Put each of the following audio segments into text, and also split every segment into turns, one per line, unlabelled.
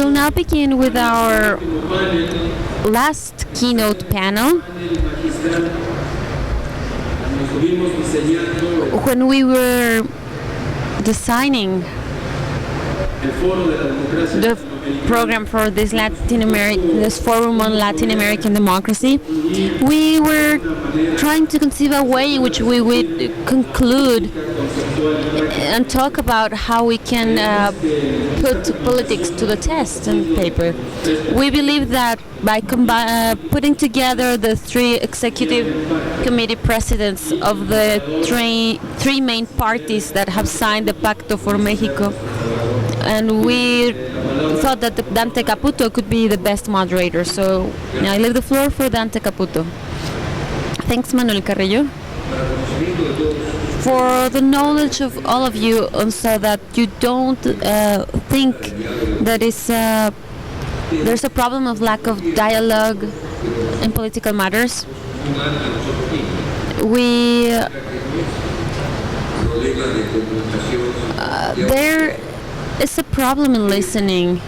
will now begin with our last keynote panel. When we were designing the program for this this Forum on Latin American Democracy, we were trying to conceive a way in which we would conclude and talk about how we can put politics to the test on paper. We believe that by putting together the three executive committee presidents of the three main parties that have signed the Pacto for Mexico, and we thought that Dante Caputo could be the best moderator. So now I leave the floor for Dante Caputo. Thanks, Manuel Carrillo. For the knowledge of all of you, so that you don't think that there's a problem of lack of dialogue in political matters. There is a problem in listening.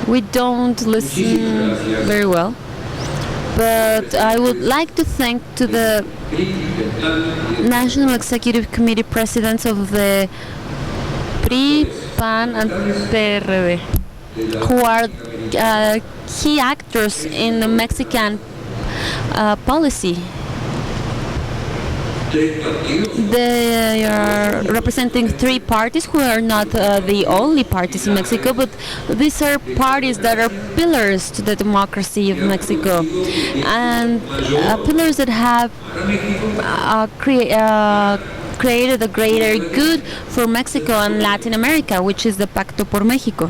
We don't listen very well. But I would like to thank to the National Executive Committee presidents of the PRI, PAN and PRD, who are key actors in the Mexican policy. They are representing three parties who are not the only parties in Mexico, but these are parties that are pillars to the democracy of Mexico, and pillars that have created a greater good for Mexico and Latin America, which is the Pacto por México.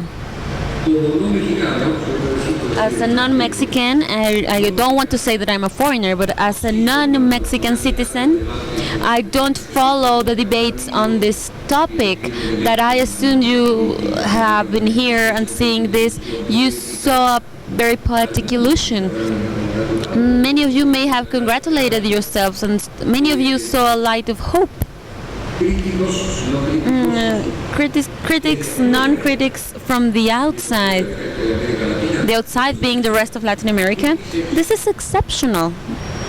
As a non-Mexican, I don't want to say that I'm a foreigner, but as a non-Mexican citizen, I don't follow the debates on this topic. That I assume you have been here and seeing this, you saw a very poetic illusion. Many of you may have congratulated yourselves, and many of you saw a light of hope. Critics, non-critics from the outside being the rest of Latin America, this is exceptional.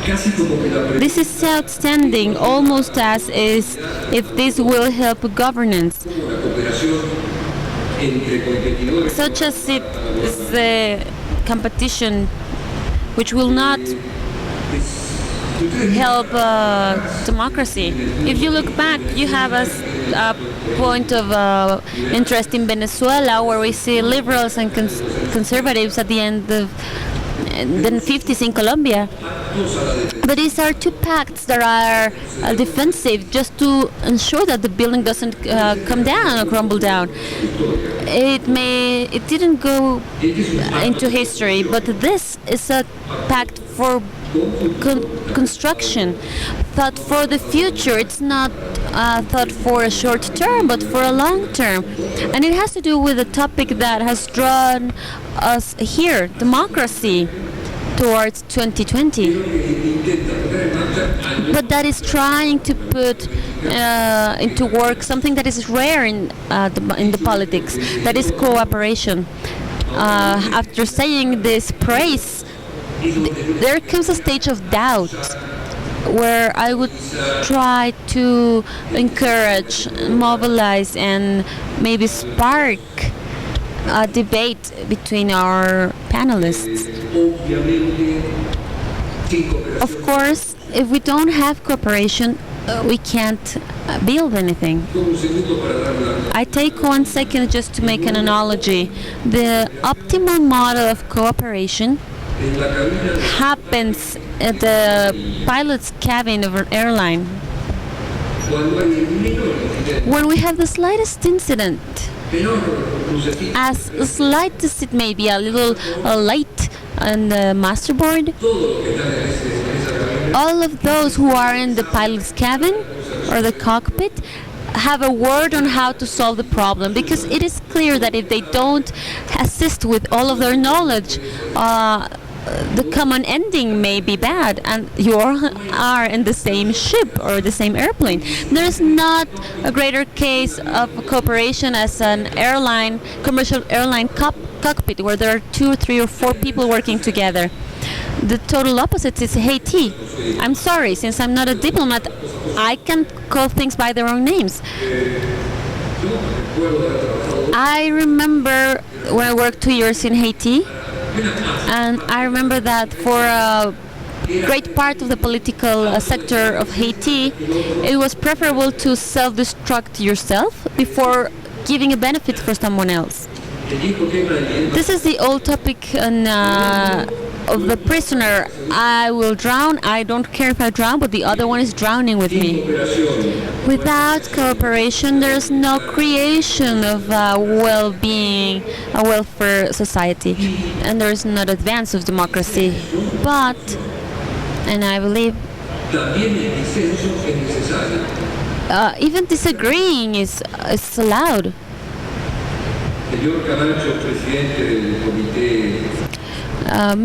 This is outstanding, almost as if this will help governance. Such as it is the competition which will not help democracy. If you look back, you have a point of interest in Venezuela, where we see liberals and conservatives at the end of the 50s in Colombia. But these are two pacts that are defensive, just to ensure that the building doesn't come down or crumble down. It didn't go into history, but this is a pact for construction, thought for the future. It's not thought for a short term, but for a long term. And it has to do with the topic that has drawn us here, democracy, towards 2020. But that is trying to put into work something that is rare in the politics, that is cooperation. After saying this praise, there comes a stage of doubt where I would try to encourage, mobilize, and maybe spark a debate between our panelists. Of course, if we don't have cooperation, we can't build anything. I take 1 second just to make an analogy. The optimal model of cooperation happens at the pilot's cabin of an airline. When we have the slightest incident, as slight as it may be, a little light on the masterboard, all of those who are in the pilot's cabin or the cockpit have a word on how to solve the problem, because it is clear that if they don't assist with all of their knowledge, the common ending may be bad, and you are in the same ship or the same airplane. There's not a greater case of cooperation as an airline, commercial airline cockpit, where there are 2, 3, or 4 people working together. The total opposite is Haiti. I'm sorry, since I'm not a diplomat, I can call things by their own names. I remember when I worked 2 years in Haiti, and I remember that for a great part of the political sector of Haiti, it was preferable to self-destruct yourself before giving a benefit for someone else. This is the old topic of the prisoner. I will drown. I don't care if I drown, but the other one is drowning with me. Without cooperation, there's no creation of well-being, a welfare society, and there's not advance of democracy. But, and I believe, even disagreeing is allowed.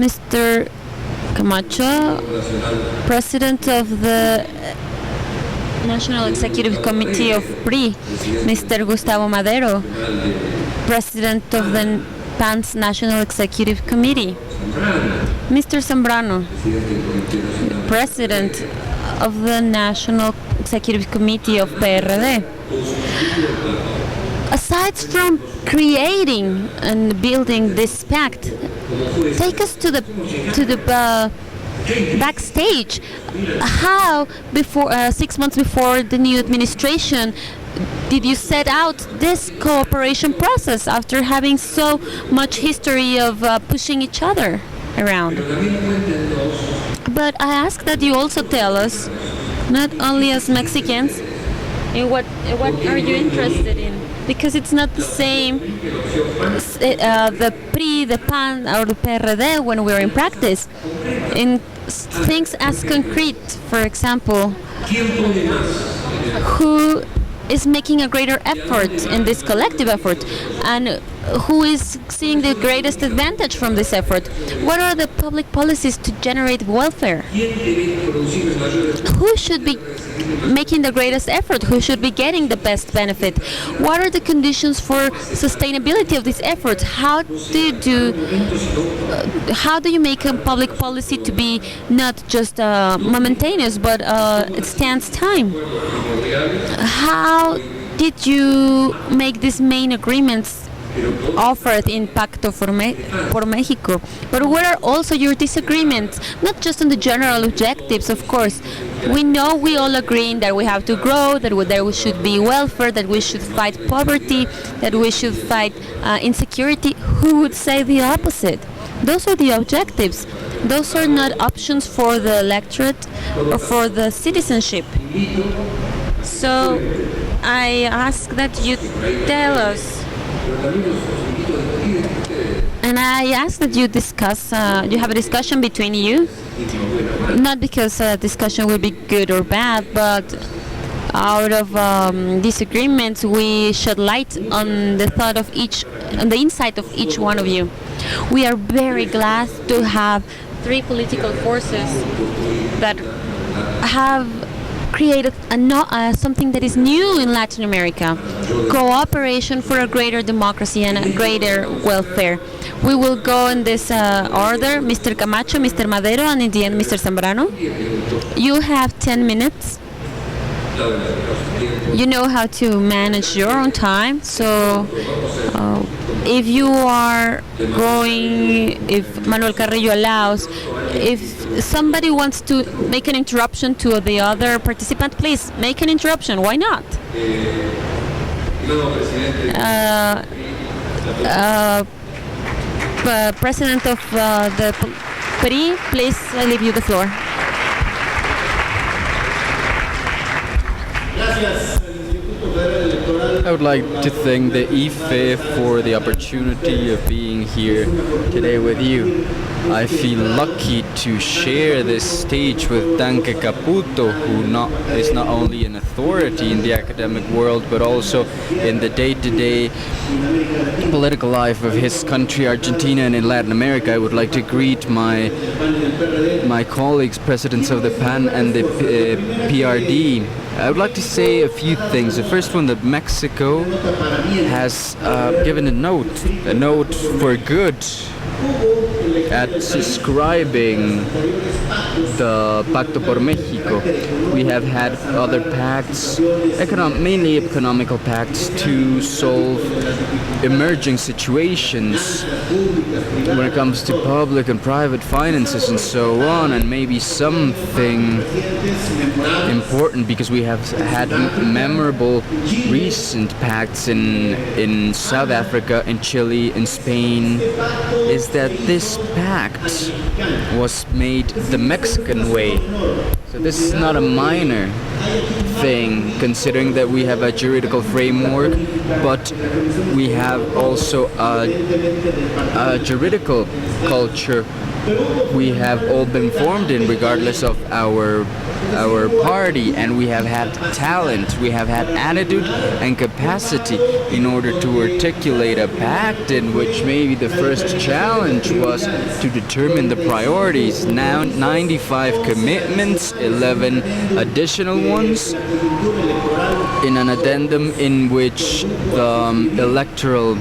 Mr. Camacho, President of the National Executive Committee of PRI, Mr. Gustavo Madero, President of the PAN's National Executive Committee, Mr. Zambrano, President of the National Executive Committee of PRD. Aside from creating and building this pact, take us to the backstage. How, before 6 months before the new administration, did you set out this cooperation process after having so much history of pushing each other around? But I ask that you also tell us, not only as Mexicans, in what are you interested in? Because it's not the same, the PRI, the PAN, or the PRD when we're in practice. In things as concrete, for example, who is making a greater effort in this collective effort, and who is seeing the greatest advantage from this effort? What are the public policies to generate welfare? Who should be making the greatest effort? Who should be getting the best benefit? What are the conditions for sustainability of this effort? How do you make a public policy to be not just momentaneous, but it stands time? How did you make these main agreements offered in Pacto por Mexico? But what are also your disagreements? Not just on the general objectives, of course. We know we all agree that we have to grow, that there should be welfare, that we should fight poverty, that we should fight insecurity. Who would say the opposite? Those are the objectives. Those are not options for the electorate or for the citizenship. So I ask that you tell us, and I ask that you discuss, you have a discussion between you, not because discussion will be good or bad, but out of disagreements we shed light on the thought of each, on the insight of each one of you. We are very glad to have 3 political forces that have created something that is new in Latin America, cooperation for a greater democracy and a greater welfare. We will go in this order: Mr. Camacho, Mr. Madero, and in the end, Mr. Zambrano. You have 10 minutes. You know how to manage your own time, so if you are going, if Manuel Carrillo allows, if somebody wants to make an interruption to the other participant, please make an interruption. Why not? President of the PRI, please, I leave you the floor.
Gracias. El Instituto Federal Electoral I would like to thank the IFE for the opportunity of being here today with you. I feel lucky to share this stage with Dante Caputo, who is not only an authority in the academic world, but also in the day-to-day political life of his country, Argentina, and in Latin America. I would like to greet my colleagues, presidents of the PAN and the PRD. I would like to say a few things. The first one, that Mexico has given a note for good at subscribing the Pacto por Mexico. We have had other pacts, mainly economical pacts, to solve emerging situations when it comes to public and private finances and so on, and maybe something important, because we have had memorable recent pacts in South Africa, in Chile, in Spain, is that this pact was made the Mexican way. So this is not a minor thing, considering that we have a juridical framework, but we have also a juridical culture we have all been formed in, regardless of our party, and we have had talent, we have had attitude and capacity in order to articulate a pact in which maybe the first challenge was to determine the priorities. Now 95 commitments, 11 additional ones, in an addendum in which the electoral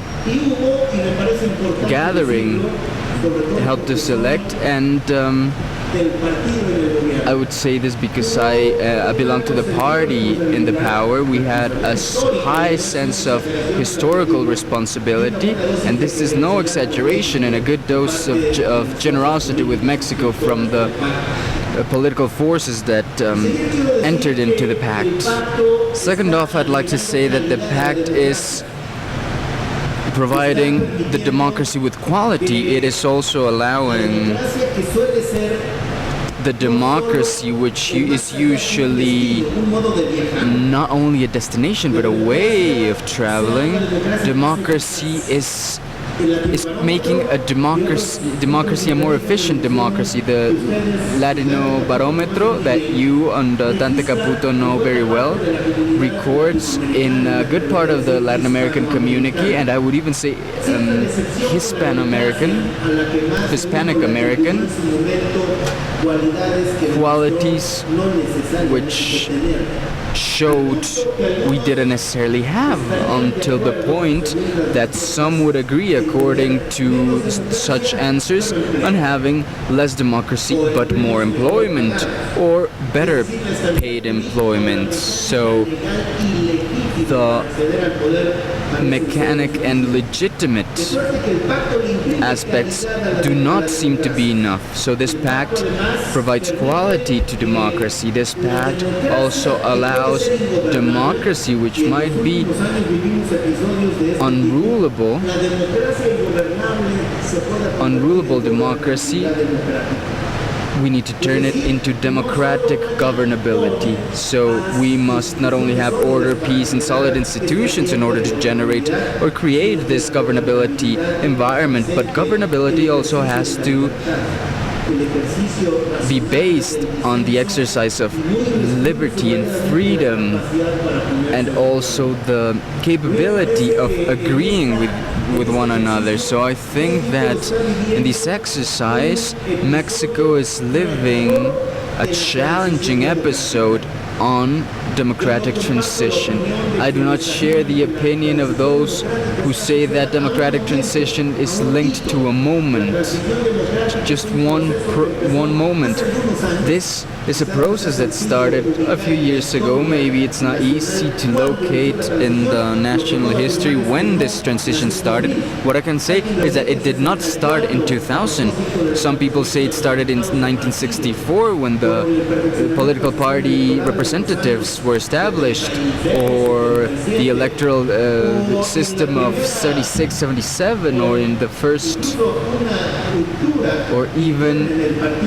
gathering helped us elect, and I would say this because I belong to the party in the power. We had a high sense of historical responsibility, and this is no exaggeration, and a good dose of generosity with Mexico from the political forces that entered into the pact. Second off, I'd like to say that the pact is providing the democracy with quality. It is also allowing the democracy, which is usually not only a destination but a way of traveling. Democracy is making a democracy a more efficient democracy. The Latino barometro that you and Dante Caputo know very well records in a good part of the Latin American community, and I would even say Hispanic American qualities which showed we didn't necessarily have, until the point that some would agree, according to such answers, on having less democracy but more employment, or better paid employment. So the mechanic and legitimate aspects do not seem to be enough. So this pact provides quality to democracy. This pact also allows democracy, which might be unrulable democracy, we need to turn it into democratic governability. So we must not only have order, peace, and solid institutions in order to generate or create this governability environment, but governability also has to be based on the exercise of liberty and freedom, and also the capability of agreeing with one another. So I think that in this exercise, Mexico is living a challenging episode on democratic transition. I do not share the opinion of those who say that democratic transition is linked to a moment, just one moment. This is a process that started a few years ago. Maybe it's not easy to locate in the national history when this transition started. What I can say is that it did not start in 2000. Some people say it started in 1964, when the political party representatives were established, or the electoral system of 76, 77, or in the first, or even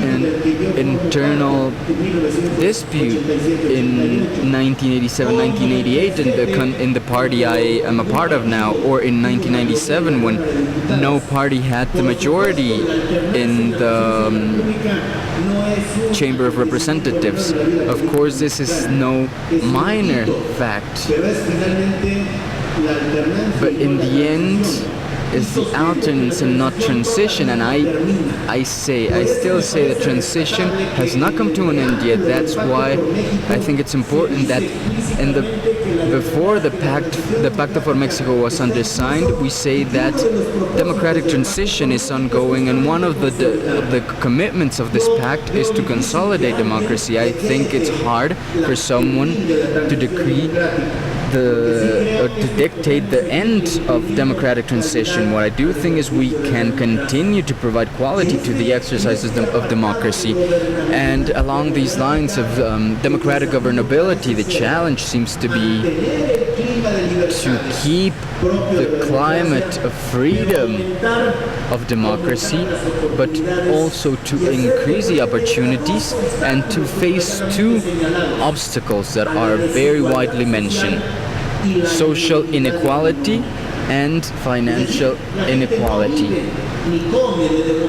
an internal dispute in 1987, 1988 in the party I am a part of now, or in 1997 when no party had the majority in the Chamber of Representatives. Of course, this is no minor fact, but in the end, it's the alternance and not transition, and I still say that transition has not come to an end yet. That's why I think it's important that before the Pacto for Mexico was undersigned, we say that democratic transition is ongoing, and one of the commitments of this pact is to consolidate democracy. I think it's hard for someone to decree or to dictate the end of democratic transition. What I do think is we can continue to provide quality to the exercises of democracy, and along these lines of democratic governability, the challenge seems to be to keep the climate of freedom of democracy, but also to increase the opportunities and to face two obstacles that are very widely mentioned: social inequality and financial inequality.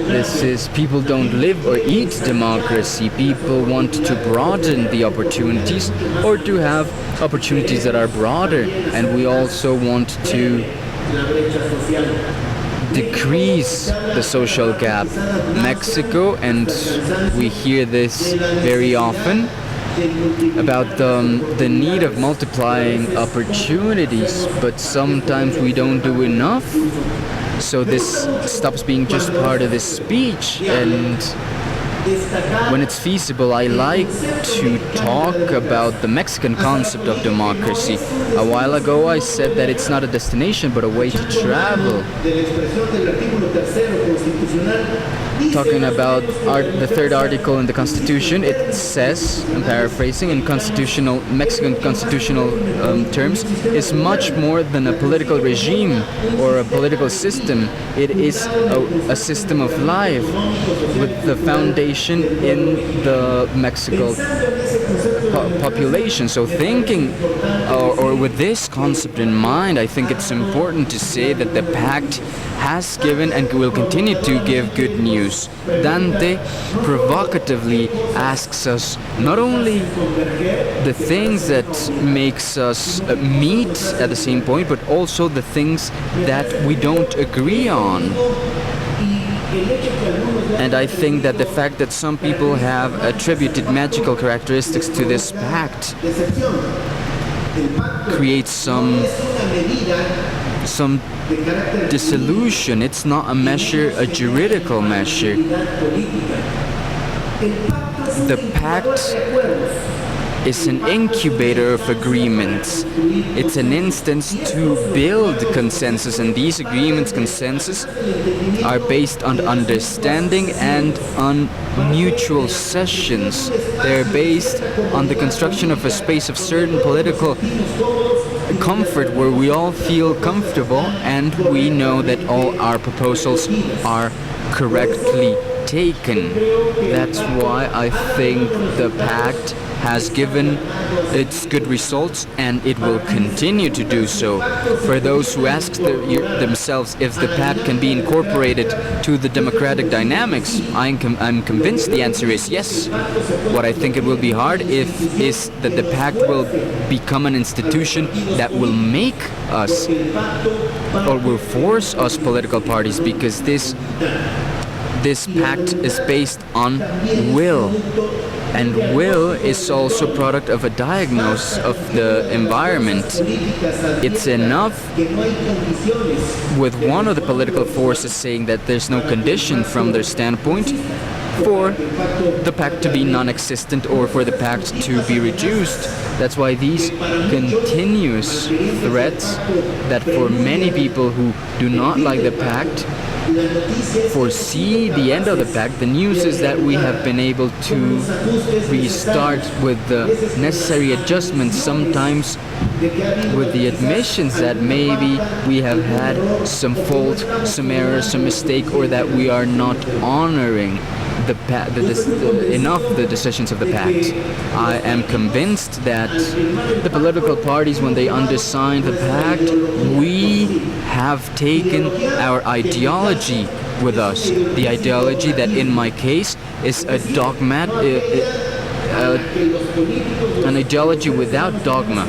This is, people don't live or eat democracy. People want to broaden the opportunities, or to have opportunities that are broader, and we also want to decrease the social gap. Mexico, and we hear this very often, about the need of multiplying opportunities, but sometimes we don't do enough. So this stops being just part of the speech, and when it's feasible, I like to talk about the Mexican concept of democracy. A while ago I said that it's not a destination but a way to travel. Talking about the third article in the Constitution, it says, I'm paraphrasing, in Mexican constitutional terms, is much more than a political regime or a political system. It is a system of life with the foundation in the Mexican population. So thinking, or with this concept in mind, I think it's important to say that the pact has given and will continue to give good news. Dante provocatively asks us not only the things that makes us meet at the same point, but also the things that we don't agree on. And I think that the fact that some people have attributed magical characteristics to this pact creates some disillusion. It's not a measure, a juridical measure. The pact is an incubator of agreements. It's an instance to build consensus, and these agreements, consensus, are based on understanding and on mutual cessions. They're based on the construction of a space of certain political comfort where we all feel comfortable and we know that all our proposals are correctly taken. That's why I think the pact has given its good results, and it will continue to do so. For those who ask themselves if the pact can be incorporated to the democratic dynamics, I'm convinced the answer is yes. What I think it will be hard is that the pact will become an institution that will make us, or will force us political parties, because this pact is based on will. And will is also a product of a diagnosis of the environment. It's enough with one of the political forces saying that there's no condition from their standpoint for the pact to be non-existent or for the pact to be reduced. That's why these continuous threats that for many people who do not like the pact foresee the end of the pact, the news is that we have been able to restart with the necessary adjustments, sometimes with the admissions that maybe we have had some fault, some error, some mistake, or that we are not honoring enough the decisions of the pact. I am convinced that the political parties, when they undersigned the pact, we have taken our ideology with us. The ideology that, in my case, is a an ideology without dogma,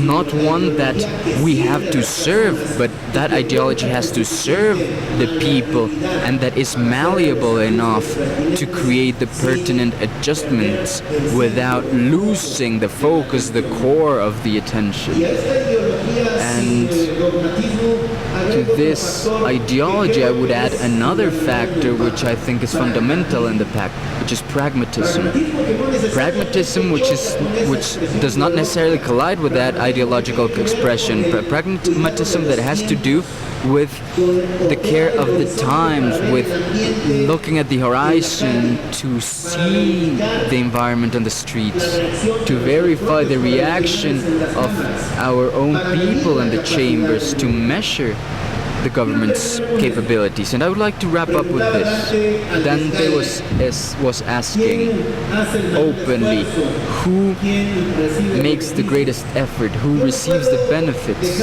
not one that we have to serve, but that ideology has to serve the people, and that is malleable enough to create the pertinent adjustments without losing the focus, the core of the attention. And to this ideology I would add another factor which I think is fundamental in the pact, which is pragmatism. Pragmatism which does not necessarily collide with that ideological expression, but pragmatism that has to do with the care of the times, with looking at the horizon to see the environment on the streets, to verify the reaction of our own people in the chambers, to measure the government's capabilities. And I would like to wrap up with this. Dante was asking openly, who makes the greatest effort, who receives the benefits?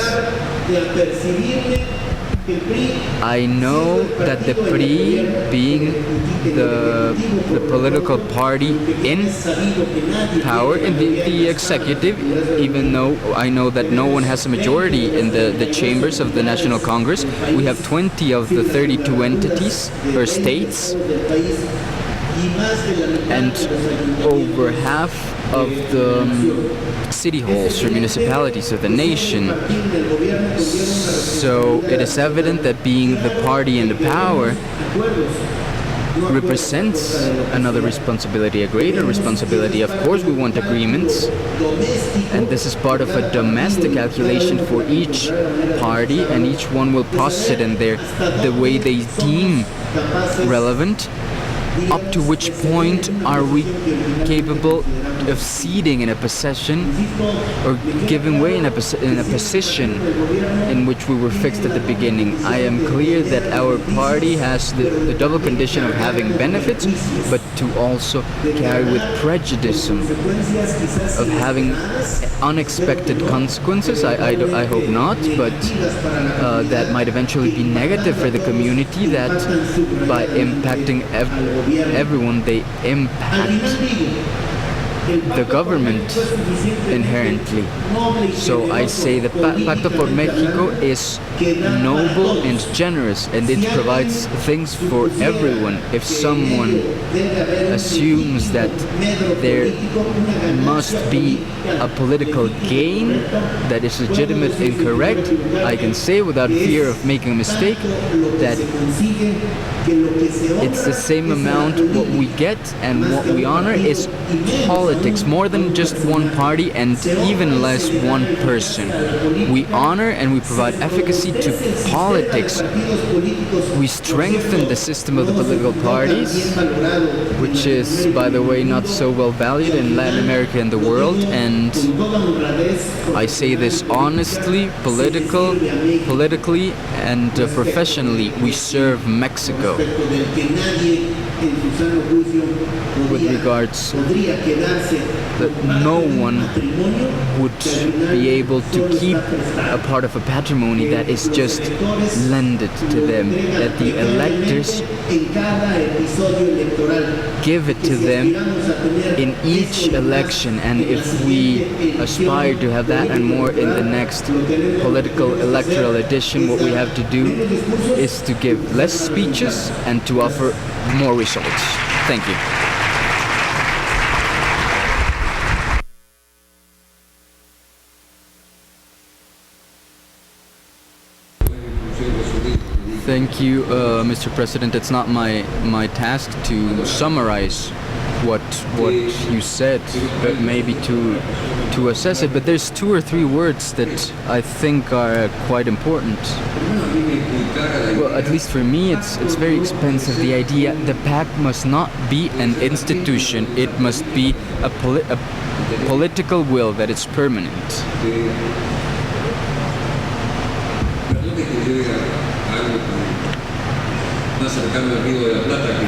I know that the PRI, being the political party in power, in the executive, even though I know that no one has a majority in the chambers of the National Congress, we have 20 of the 32 entities or states, and over half of the city halls or municipalities of the nation. So it is evident that being the party in the power represents another responsibility, a greater responsibility. Of course we want agreements, and this is part of a domestic calculation for each party, and each one will process it in the way they deem relevant. Up to which point are we capable of ceding in a possession or giving way in a position in which we were fixed at the beginning? I am clear that our party has the double condition of having benefits, but to also carry with prejudice, of having unexpected consequences. I hope not, but that might eventually be negative for the community, that by impacting everyone, they impact the government inherently. So I say the Pacto por México is noble and generous, and it provides things for everyone. If someone assumes that there must be a political gain that is legitimate and correct, I can say without fear of making a mistake that it's the same amount what we get, and what we honor is politics, more than just one party and even less one person. We honor and we provide efficacy to politics. We strengthen the system of the political parties, which is, by the way, not so well valued in Latin America and the world, and I say this honestly, politically and professionally, we serve Mexico. With regards that no one would be able to keep a part of a patrimony that is just lended to them, that the electors give it to them in each election. And if we aspire to have that and more in the next political electoral edition, what we have to do is to give less speeches and to offer more results. Thank you. Thank you, Mr. President. It's not my task to summarize what you said, but maybe to assess it. But there's 2 or 3 words that I think are quite important. Well, at least for me, it's very expensive. The idea the PAC must not be an institution. It must be a political will that is permanent.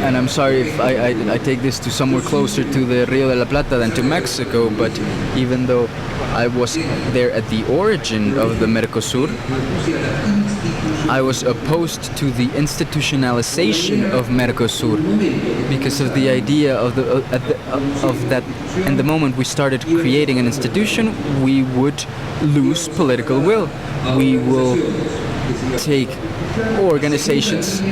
And I'm sorry if I take this to somewhere closer to the Rio de la Plata than to Mexico, but even though I was there at the origin of the Mercosur, I was opposed to the institutionalization of Mercosur because of the idea of that. And the moment we started creating an institution, we would lose political will. We will take organizations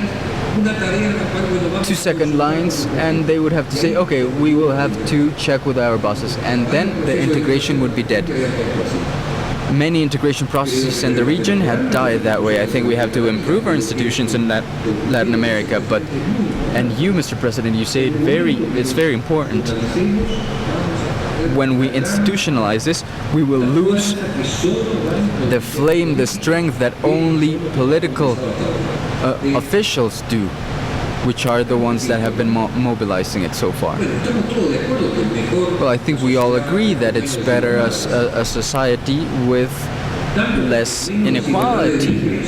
to second lines, and they would have to say, okay, we will have to check with our bosses, and then the integration would be dead. Many integration processes in the region have died that way. I think we have to improve our institutions in Latin America. And you, Mr. President, you say it's very important. When we institutionalize this, we will lose the flame, the strength that only political officials do, which are the ones that have been mobilizing it so far. Well, I think we all agree that it's better as a society with less inequality.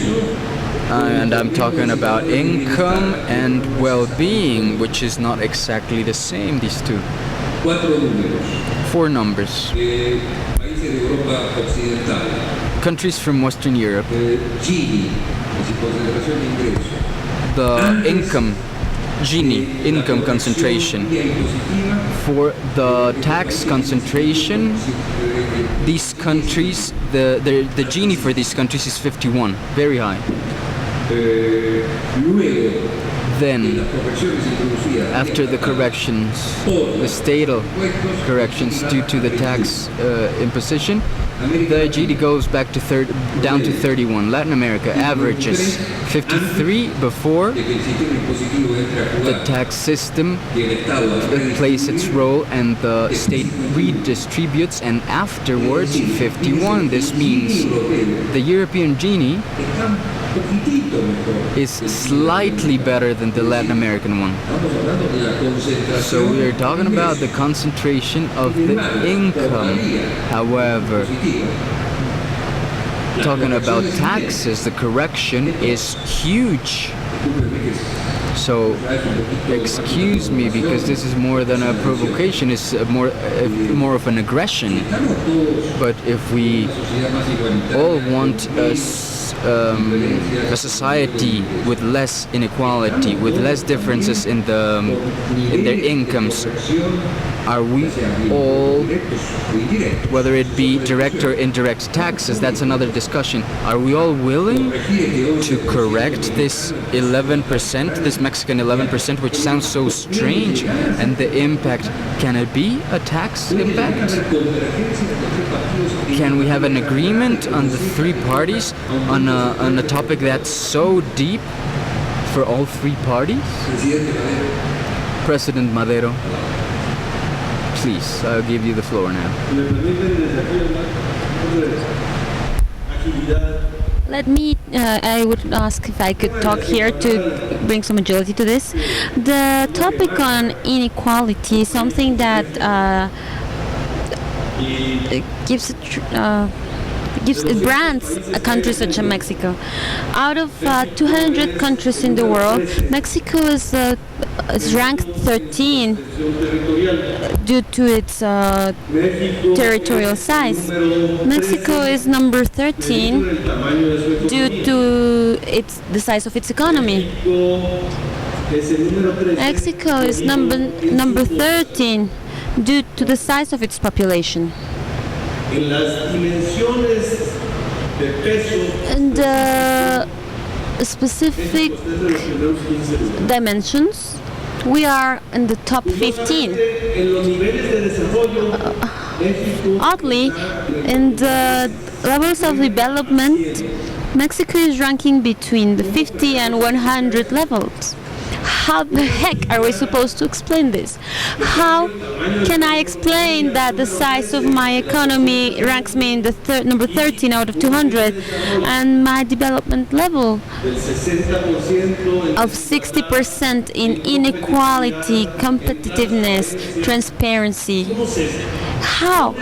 And I'm talking about income and well-being, which is not exactly the same, these two. 4 numbers. Countries from Western Europe. The income, Gini, income concentration. For the tax concentration, these countries, the Gini for these countries is 51, very high. Then, after the corrections, the statal corrections due to the tax imposition, the GDP goes back to down to 31. Latin America averages 53 before the tax system plays its role and the state redistributes, and afterwards 51. This means the European Gini is slightly better than the Latin American one. So we are talking about the concentration of the income. However, talking about taxes, the correction is huge. So, excuse me, because this is more than a provocation, it's more of an aggression. But if we all want a society with less inequality, with less differences in their incomes, are we all, whether it be direct or indirect taxes, that's another discussion, are we all willing to correct this 11%, this Mexican 11%, which sounds so strange, and the impact, can it be a tax impact? Can we have an agreement on the 3 parties on a topic that's so deep for all 3 parties? President Madero, please, I'll give you the floor now.
Let me, I would ask if I could talk here to bring some agility to this. The topic on inequality is something that it brands a country such as Mexico. Out of 200 countries in the world, Mexico is ranked 13 due to its territorial size. Mexico is number 13 due to the size of its economy. Mexico is number 13 due to the size of its population. And specific dimensions, we are in the top 15. Oddly, in the levels of development, Mexico is ranking between the 50 and 100 levels. How the heck are we supposed to explain this? How can I explain that the size of my economy ranks me in the number 13 out of 200 and my development level of 60% in inequality, competitiveness, transparency? How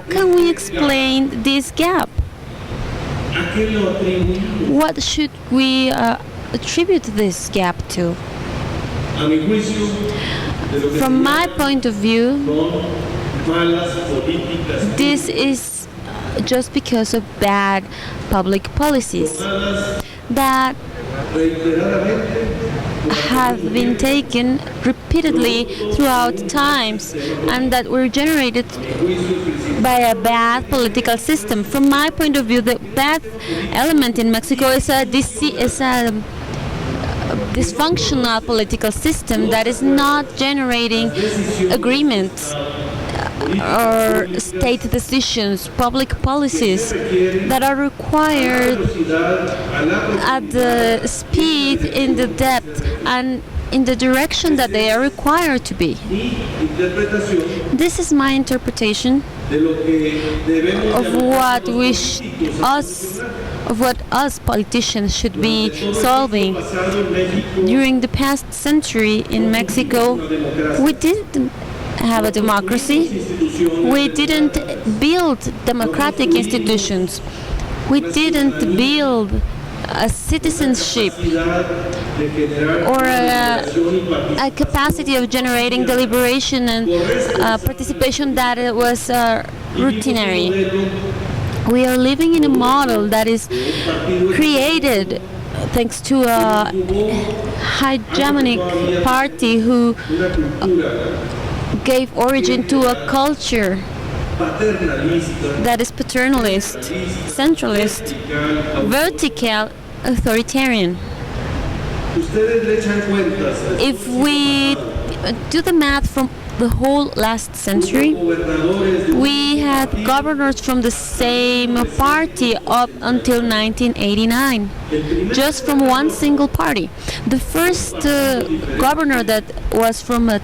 can we explain this gap? What should we attribute this gap to? From my point of view, this is just because of bad public policies that have been taken repeatedly throughout times and that were generated by a bad political system. From my point of view, the bad element in Mexico is a dysfunctional political system that is not generating agreements or state decisions, public policies that are required at the speed, in the depth, and in the direction that they are required to be. This is my interpretation of what us politicians should be solving. During the past century in Mexico, we didn't have a democracy. We didn't build democratic institutions. We didn't build a citizenship or a capacity of generating deliberation and participation that it was routinary. We are living in a model that is created thanks to a hegemonic party who gave origin to a culture that is paternalist, centralist, vertical, authoritarian. If we do the math from the whole last century, we had governors from the same party up until 1989, just from one single party. The first governor that was from a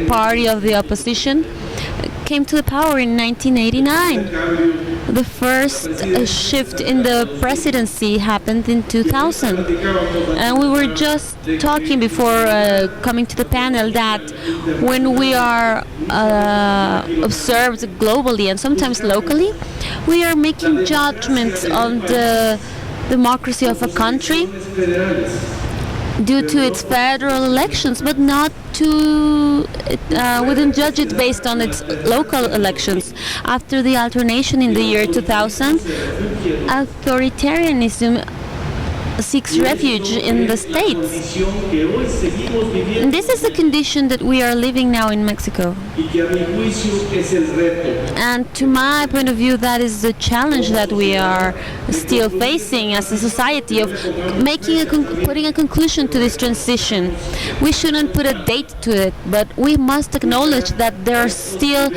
party of the opposition came to the power in 1989. The first shift in the presidency happened in 2000. And we were just talking before coming to the panel that when we are observed globally and sometimes locally, we are making judgments on the democracy of a country due to its federal elections, but not to, we don't judge it based on its local elections. After the alternation in the year 2000, authoritarianism seeks refuge in the states. And this is the condition that we are living now in Mexico. And to my point of view, that is the challenge that we are still facing as a society of putting a conclusion to this transition. We shouldn't put a date to it, but we must acknowledge that there are still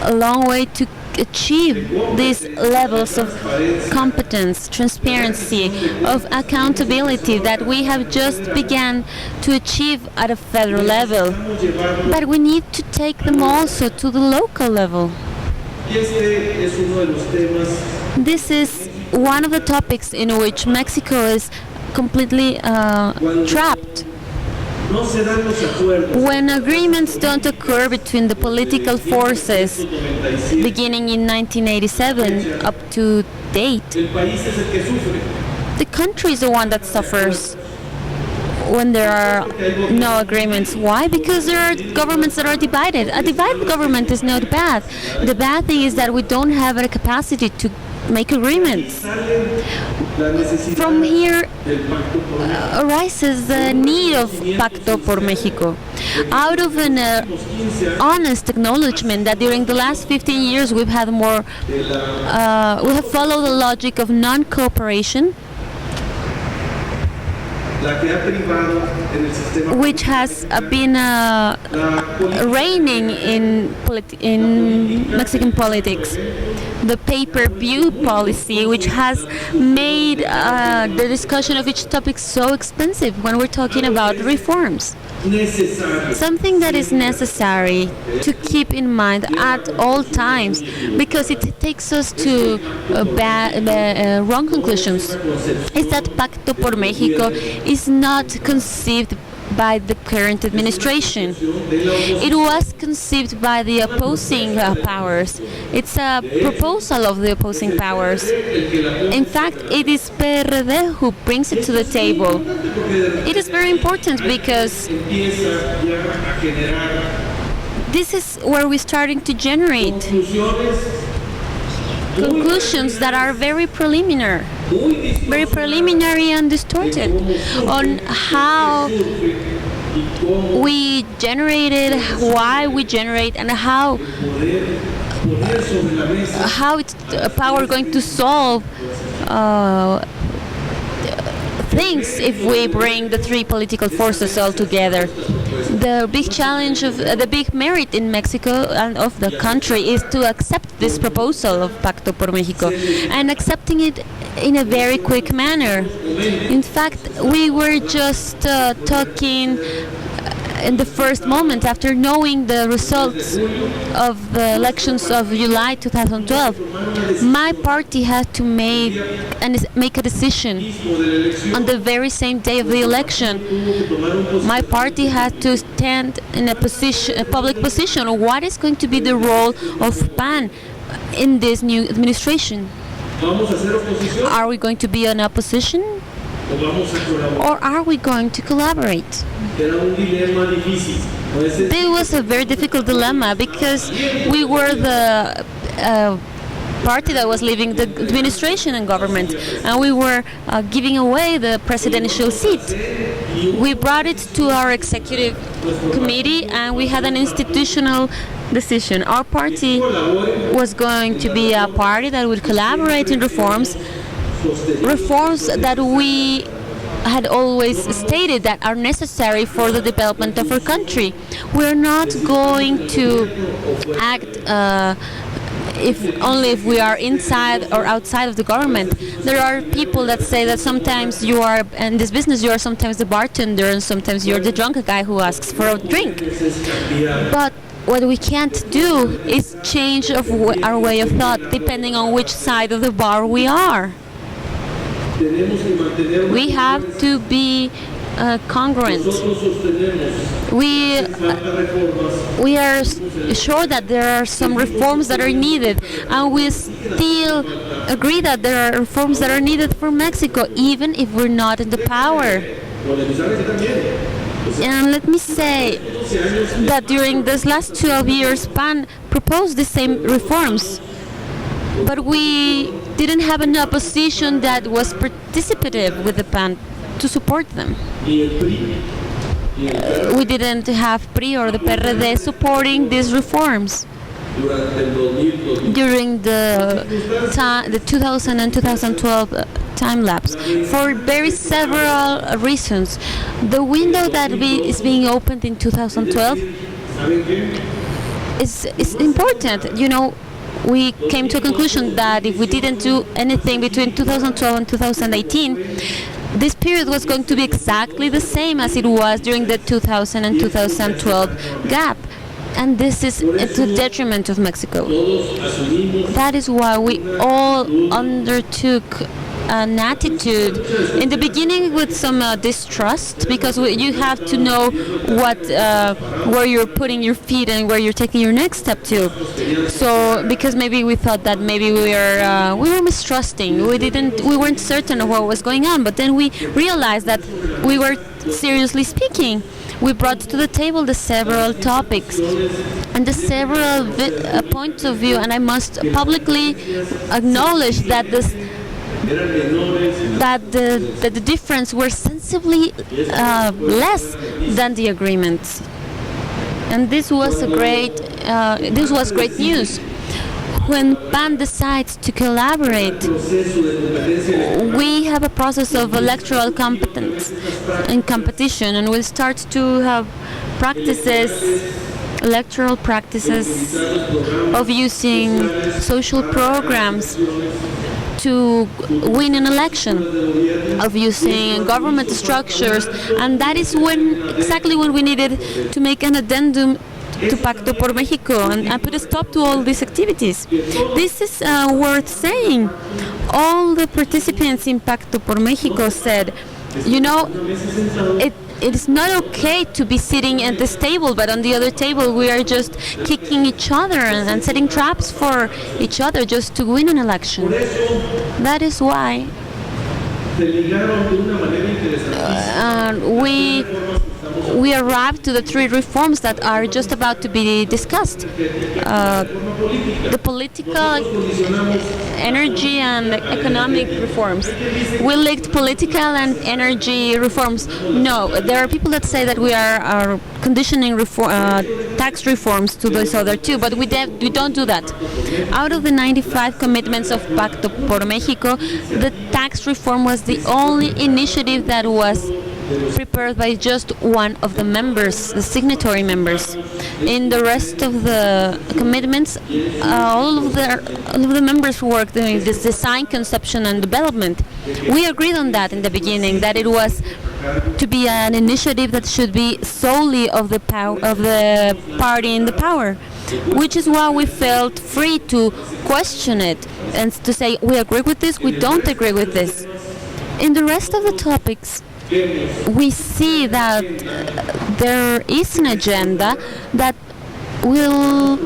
a long way to achieve these levels of competence, transparency, of accountability that we have just begun to achieve at a federal level. But we need to take them also to the local level. This is one of the topics in which Mexico is completely trapped. When agreements don't occur between the political forces beginning in 1987 up to date, the country is the one that suffers when there are no agreements. Why? Because there are governments that are divided. A divided government is not bad. The bad thing is that we don't have a capacity to make agreements. From here arises the need of Pacto por México. Out of an honest acknowledgement that during the last 15 years we've had more, we have followed the logic of non-cooperation which has been reigning in Mexican politics. The pay-per-view policy, which has made the discussion of each topic so expensive when we're talking about reforms. Something that is necessary to keep in mind at all times, because it takes us to wrong conclusions, is that Pacto por México is not conceived by the current administration. It was conceived by the opposing powers. It's a proposal of the opposing powers. In fact, it is PRD who brings it to the table. It is very important because this is where we're starting to generate conclusions that are very preliminary and distorted on how we generated, why we generate, and how it's power going to solve things if we bring the three political forces all together. The big challenge of the big merit in Mexico and of the country is to accept this proposal of Pacto por México, and accepting it in a very quick manner. In fact, we were just talking in the first moment after knowing the results of the elections of July 2012. My party had to make a decision on the very same day of the election. My party had to stand in a public position on what is going to be the role of PAN in this new administration. Are we going to be an opposition? Or are we going to collaborate? This was a very difficult dilemma because we were the party that was leaving the administration and government, and we were giving away the presidential seat. We brought it to our executive committee and we had an institutional decision. Our party was going to be a party that would collaborate in reforms that we had always stated that are necessary for the development of our country. We're not going to act if we are inside or outside of the government. There are people that say that sometimes you are in this business, you are sometimes the bartender and sometimes you're the drunk guy who asks for a drink. But what we can't do is change our way of thought depending on which side of the bar we are. We have to be congruent. We are sure that there are some reforms that are needed, and we still agree that there are reforms that are needed for Mexico, even if we're not in the power. And let me say that during these last 12 years, PAN proposed the same reforms. But we didn't have an opposition that was participative with the PAN to support them. We didn't have PRI or the PRD supporting these reforms during the 2000 and 2012 time lapse for very several reasons. The window that is being opened in 2012 is important. You know, we came to a conclusion that if we didn't do anything between 2012 and 2018, this period was going to be exactly the same as it was during the 2000 and 2012 gap. And this is to the detriment of Mexico. That is why we all undertook an attitude in the beginning with some distrust, because you have to know where you're putting your feet and where you're taking your next step to. So because maybe we thought that maybe we were mistrusting, we weren't certain of what was going on, but then we realized that we were seriously speaking. We brought to the table the several topics and the several points of view, and I must publicly acknowledge that the difference were sensibly less than the agreement, and this was great news. when PAN decides to collaborate, we have a process of electoral competence and competition, and we'll start to have electoral practices of using social programs to win an election, of using government structures, and that is exactly when we needed to make an addendum to Pacto por Mexico and put a stop to all these activities. This is worth saying. All the participants in Pacto por Mexico said, it is not okay to be sitting at this table, but on the other table we are just kicking each other and setting traps for each other just to win an election. That is why we arrived to the three reforms that are just about to be discussed. The political, energy and economic reforms. We linked political and energy reforms. No, there are people that say that we are conditioning tax reforms to those other two, but we don't do that. Out of the 95 commitments of Pacto por Mexico, the tax reform was the only initiative that was prepared by just one of the members, the signatory members. In the rest of the commitments, all of the members worked doing this design, conception, and development. We agreed on that in the beginning, that it was to be an initiative that should be solely of the party in the power, which is why we felt free to question it and to say we agree with this, we don't agree with this. In the rest of the topics, we see that there is an agenda that will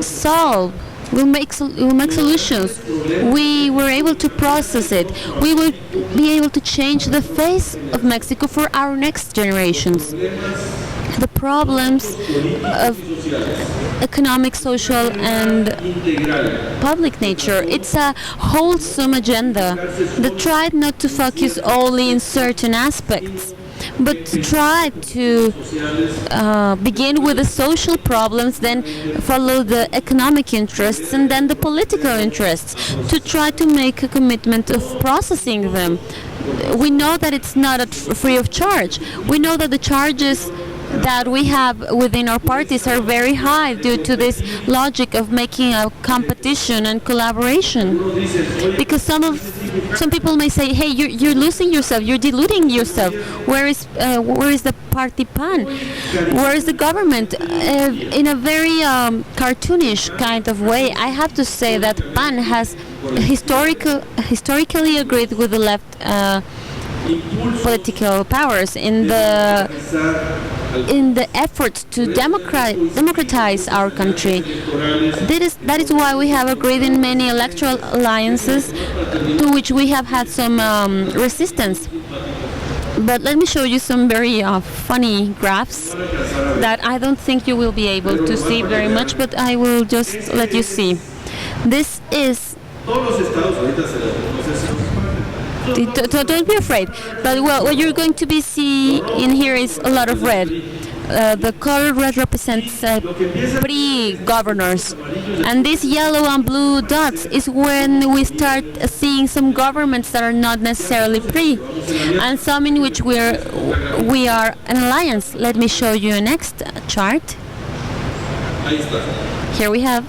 make solutions. We were able to process it. We will be able to change the face of Mexico for our next generations. The problems of economic, social, and public nature. It's a wholesome agenda that tried not to focus only in certain aspects, but to try to begin with the social problems, then follow the economic interests, and then the political interests, to try to make a commitment of processing them. We know that it's not free of charge. We know that the charges that we have within our parties are very high due to this logic of making a competition and collaboration. Because some people may say, hey, you're losing yourself, you're diluting yourself. Where is the party PAN? Where is the government? In a very cartoonish kind of way, I have to say that PAN has historically agreed with the left political powers in the efforts to democratize our country. That is why we have agreed in many electoral alliances to which we have had some resistance. But let me show you some very funny graphs that I don't think you will be able to see very much, but I will just let you see. This is... Don't be afraid. But well, what you're going to be seeing in here is a lot of red. The color red represents pre-governors, and these yellow and blue dots is when we start seeing some governments that are not necessarily pre, and some in which we are an alliance. Let me show you a next chart. Here we have.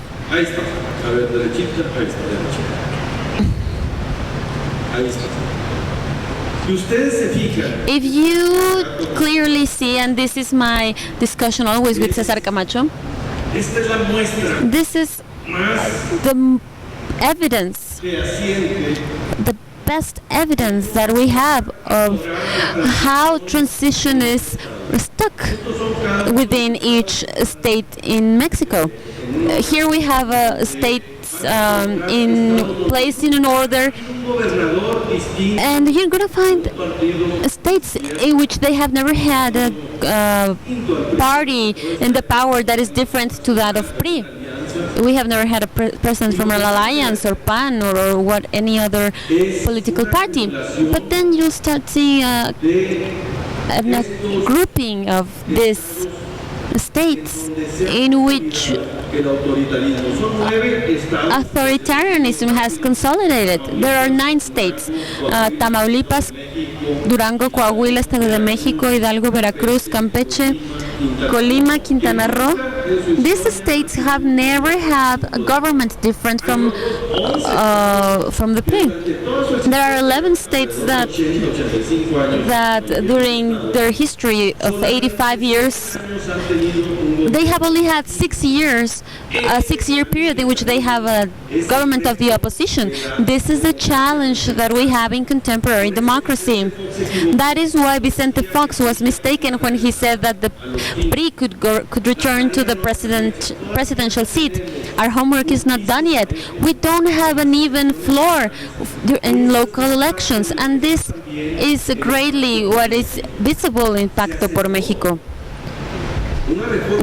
If you clearly see, and this is my discussion always with César Camacho, this is the evidence, the best evidence that we have of how transition is stuck within each state in Mexico. Here we have a state placed in an order, and you're going to find states in which they have never had a party in the power that is different to that of PRI. We have never had a president from an alliance or PAN or what any other political party. But then you'll start seeing a grouping of these states in which authoritarianism has consolidated. There are 9 states: Tamaulipas, Durango, Coahuila, Estado de México, Hidalgo, Veracruz, Campeche, Colima, Quintana Roo. These states have never had a government different from the PRI. There are 11 states that during their history of 85 years, they have only had 6 years, a 6-year period in which they have a government of the opposition. This is the challenge that we have in contemporary democracy. That is why Vicente Fox was mistaken when he said that the PRI could return to the presidential seat. Our homework is not done yet. We don't have an even floor in local elections, and this is greatly what is visible in Pacto por México.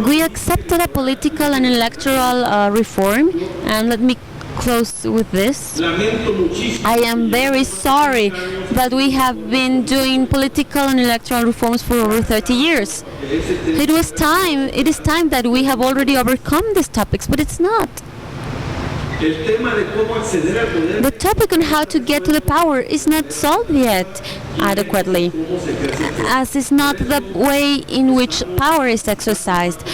We accepted a political and electoral reform, and let me close with this. I am very sorry that we have been doing political and electoral reforms for over 30 years. It is time that we have already overcome these topics, but it's not. The topic on how to get to the power is not solved yet adequately, as is not the way in which power is exercised.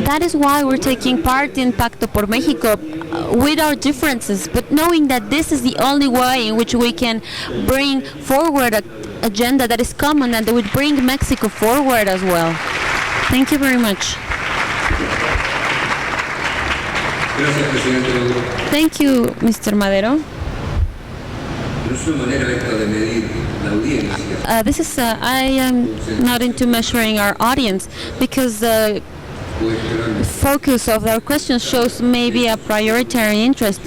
That is why we're taking part in Pacto por México with our differences, but knowing that this is the only way in which we can bring forward an agenda that is common and that would bring Mexico forward as well. Thank you very much. Thank you, Mr. Madero. I am not into measuring our audience, because the focus of our questions shows maybe a prioritary interest.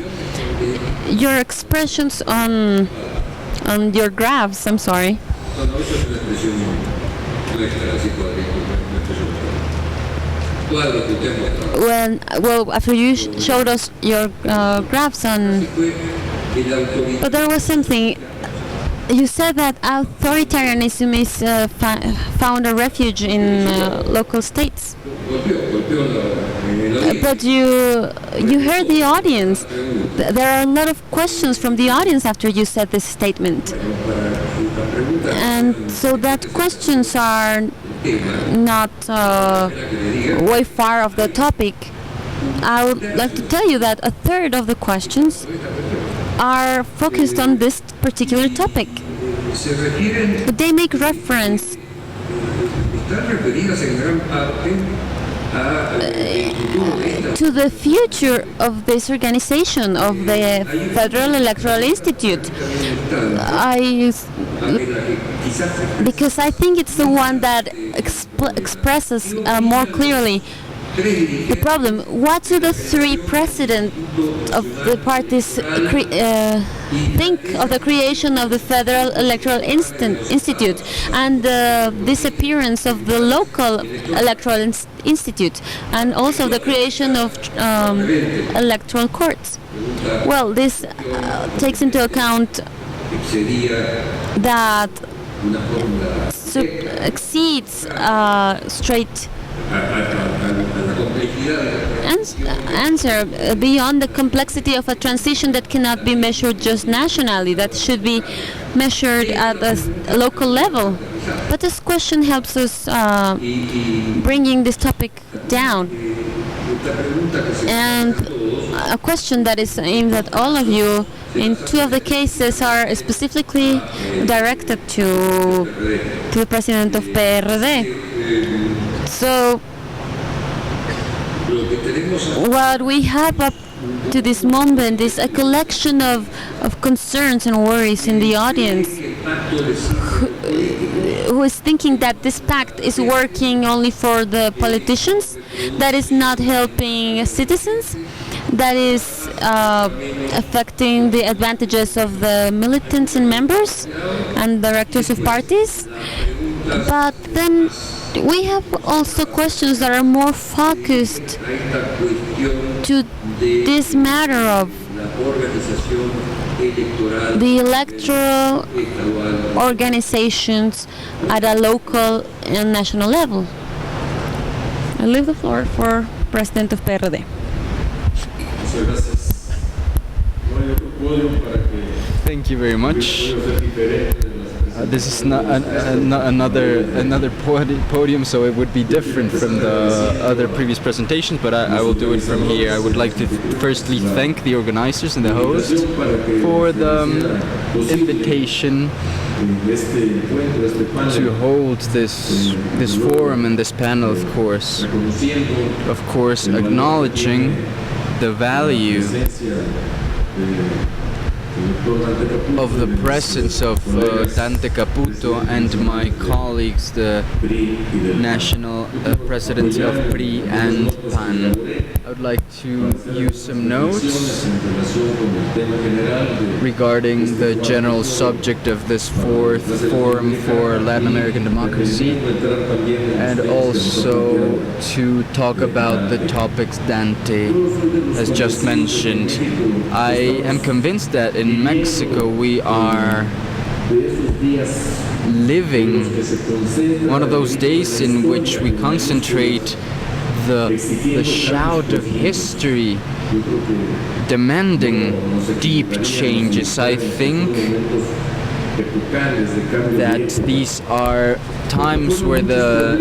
Your expressions on your graphs, I'm sorry. Well, after you showed us your graphs on, but there was something. You said that authoritarianism is found a refuge in local states. But you heard the audience. There are a lot of questions from the audience after you said this statement. And so that questions are not way far off the topic. I would like to tell you that a third of the questions are focused on this particular topic. But they make reference to the future of this organization, of the Federal Electoral Institute. Because I think it's the one that expresses more clearly the problem. What do the 3 presidents of the parties think of the creation of the Federal Electoral Institute and the disappearance of the local electoral institute, and also the creation of electoral courts? Well, this takes into account that exceeds straight answer beyond the complexity of a transition that cannot be measured just nationally, that should be measured at a local level. But this question helps us bringing this topic down. And a question that is aimed at all of you in 2 of the cases are specifically directed to the president of PRD. So what we have up to this moment is a collection of concerns and worries in the audience who is thinking that this pact is working only for the politicians, that is not helping citizens, that is affecting the advantages of the militants and members and directors of parties. But then we have also questions that are more focused to this matter of the electoral organizations at a local and national level. I leave the floor for President of PRD.
Thank you very much. This is not another podium, so it would be different from the other previous presentations, but I will do it from here. I would like to firstly thank the organizers and the host for the invitation to hold this forum and this panel, of course acknowledging the value of the presence of Dante Caputo and my colleagues, the national presidents of PRI and PAN. I would like to use some notes regarding the general subject of this fourth forum for Latin American democracy, and also to talk about the topics Dante has just mentioned. I am convinced that in Mexico we are living one of those days in which we concentrate the shout of history demanding deep changes. I think that these are times where the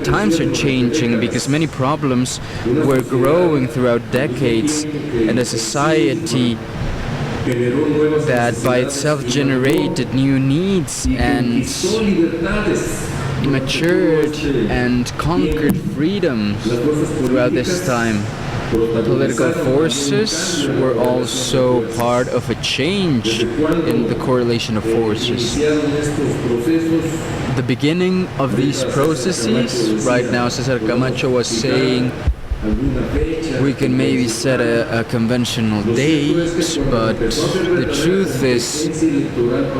times are changing, because many problems were growing throughout decades, and a society that by itself generated new needs and matured and conquered freedoms throughout this time. Political forces were also part of a change in the correlation of forces. The beginning of these processes, right now César Camacho was saying, we can maybe set a conventional date, but the truth is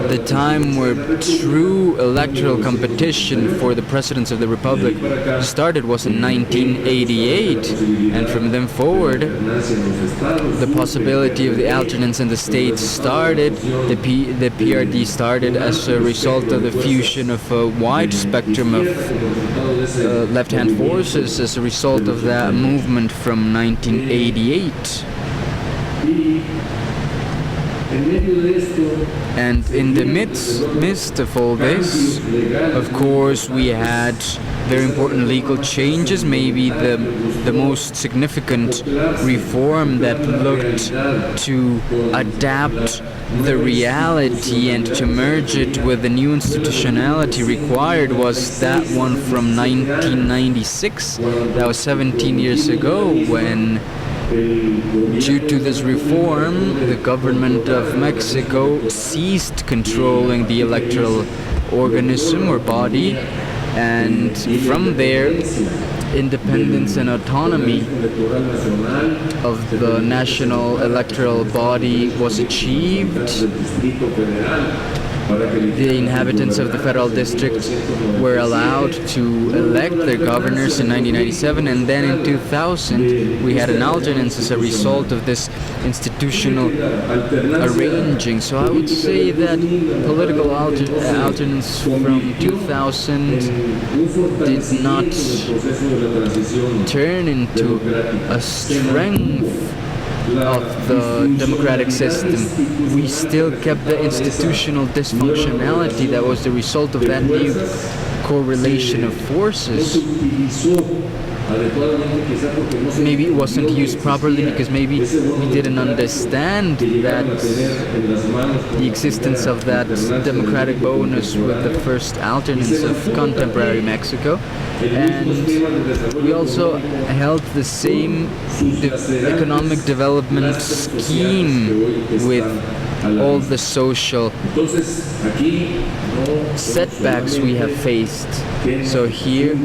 the time where true electoral competition for the presidents of the Republic started was in 1988, and from then forward the possibility of the alternance in the states started. The PRD started as a result of the fusion of a wide spectrum of left-hand forces as a result of that movement from 1988. And in the midst of all this, of course, we had very important legal changes. Maybe the most significant reform that looked to adapt the reality and to merge it with the new institutionality required was that one from 1996. That was 17 years ago, when due to this reform, the government of Mexico ceased controlling the electoral organism or body, and from there, independence and autonomy of the national electoral body was achieved. The inhabitants of the federal district were allowed to elect their governors in 1997, and then in 2000 we had an alternance as a result of this institutional arranging. So I would say that political alternance from 2000 did not turn into a strength of the democratic system. We still kept the institutional dysfunctionality that was the result of that new correlation of forces. Maybe it wasn't used properly because maybe we didn't understand that the existence of that democratic bonus with the first alternance of contemporary Mexico. And we also held the same economic development scheme with all the social setbacks we have faced. So here,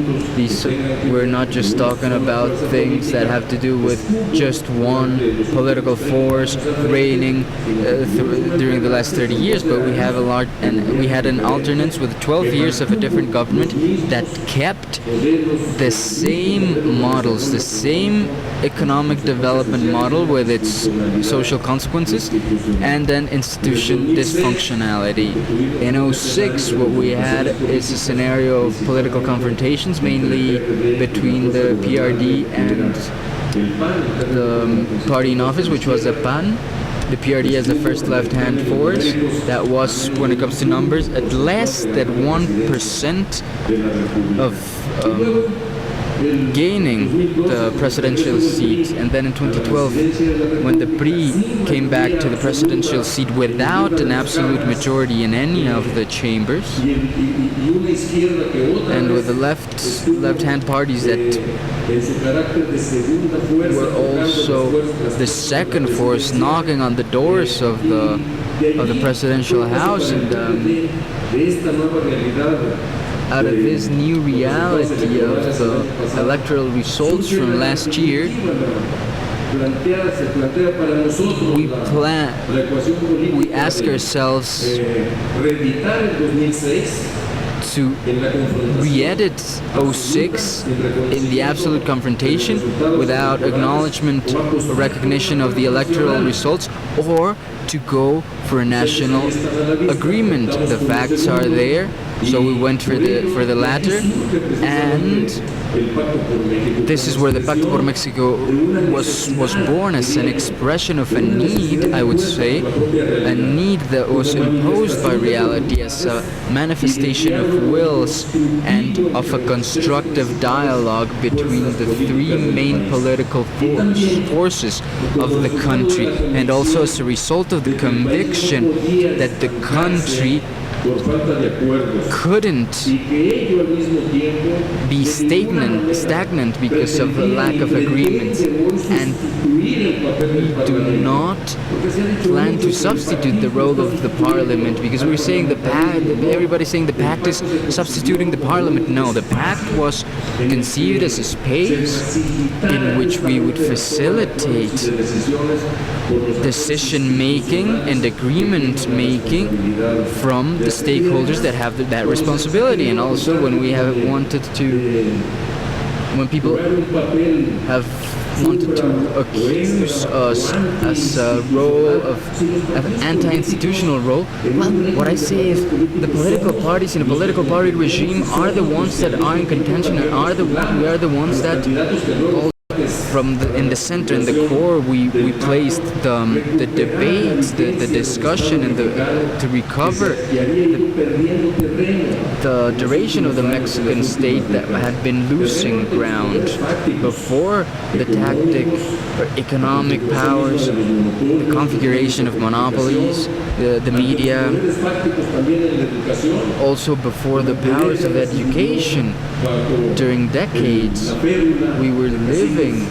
we're not just talking about things that have to do with just one political force reigning during the last 30 years, but we have we had an alternance with 12 years of a different government that kept the same models, the same economic development model with its social consequences, and then and institution dysfunctionality. In '06, what we had is a scenario of political confrontations, mainly between the PRD and the party in office, which was the PAN. The PRD as the first left-hand force that was, when it comes to numbers, at less than 1% of gaining the presidential seat. And then in 2012, when the PRI came back to the presidential seat without an absolute majority in any of the chambers, and with the left-hand parties that were also the second force knocking on the doors of the presidential house, and out of this new reality of the electoral results from last year, we ask ourselves to re-edit '06 in the absolute confrontation without acknowledgement or recognition of the electoral results, or to go for a national agreement. The facts are there, so we went for the latter, and this is where the Pacto por Mexico was born as an expression of a need, I would say, a need that was imposed by reality as a manifestation of wills and of a constructive dialogue between the three main political forces of the country, and also as a result of the conviction that the country couldn't be stagnant because of the lack of agreements, and we do not plan to substitute the role of the parliament, because we're saying everybody's saying the pact is substituting the parliament. No, the pact was conceived as a space in which we would facilitate decision making and agreement making from the stakeholders that have that responsibility. And also when people have wanted to accuse us as a role of an anti-institutional role, well, what I say is the political parties in a political party regime are the ones that are in contention, and we are the ones that in the center, in the core, we placed the debates, the discussion, and to recover the duration of the Mexican state that had been losing ground before the tactic or economic powers, the configuration of monopolies, the media, also before the powers of education. During decades, we were living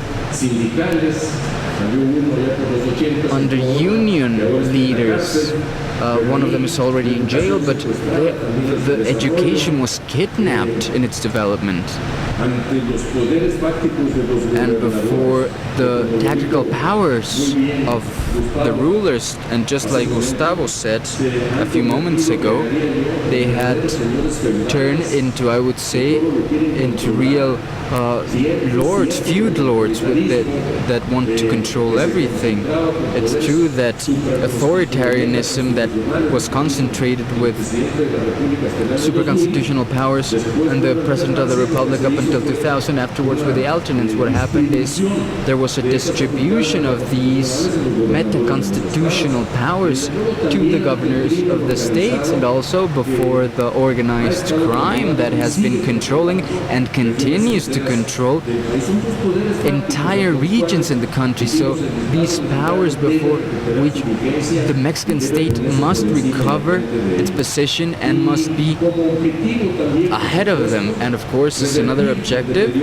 under union leaders. One of them is already in jail, but the education was kidnapped in its development. And before the tactical powers of the rulers, and just like Gustavo said a few moments ago, they had turned into, I would say, into real lords, feud lords that want to control everything. It's true that authoritarianism that was concentrated with super-constitutional powers and the President of the Republic up until 2000, afterwards with the alternates, what happened is there was a distribution of these meta-constitutional powers to the governors of the states, and also before the organized crime that has been controlling and continues to control entire regions in the country. So these powers before which the Mexican state must recover its position and must be ahead of them. And of course, as another objective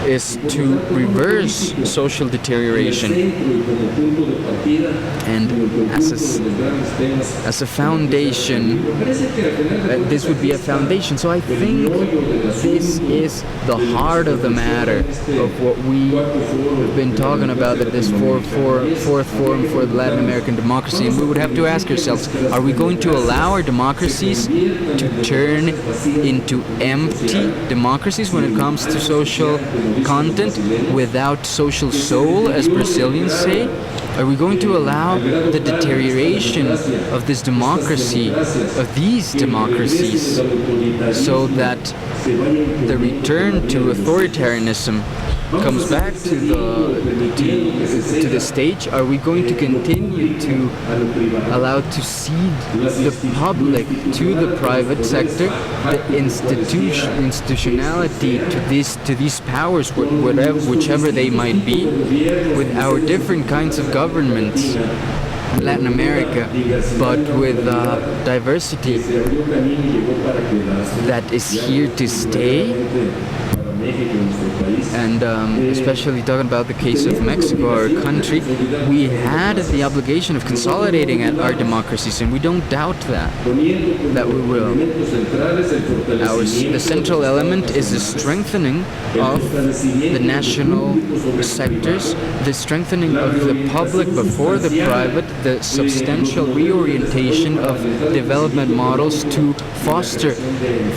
is to reverse social deterioration. And as a foundation, this would be a foundation. So I think this is the heart of the matter of what we have been talking about at this fourth forum for the Latin American democracy. And we would have to ask, ask ourselves, are we going to allow our democracies to turn into empty democracies when it comes to social content without social soul, as Brazilians say? Are we going to allow the deterioration of this democracy, of these democracies, so that the return to authoritarianism comes back to the stage? Are we going to continue to allow to cede the public to the private sector, the institutionality to these powers, whichever they might be, with our different kinds of governments in Latin America, but with diversity that is here to stay? And especially talking about the case of Mexico, our country, we had the obligation of consolidating our democracies, and we don't doubt that we will. The central element is the strengthening of the national sectors, the strengthening of the public before the private, the substantial reorientation of development models to foster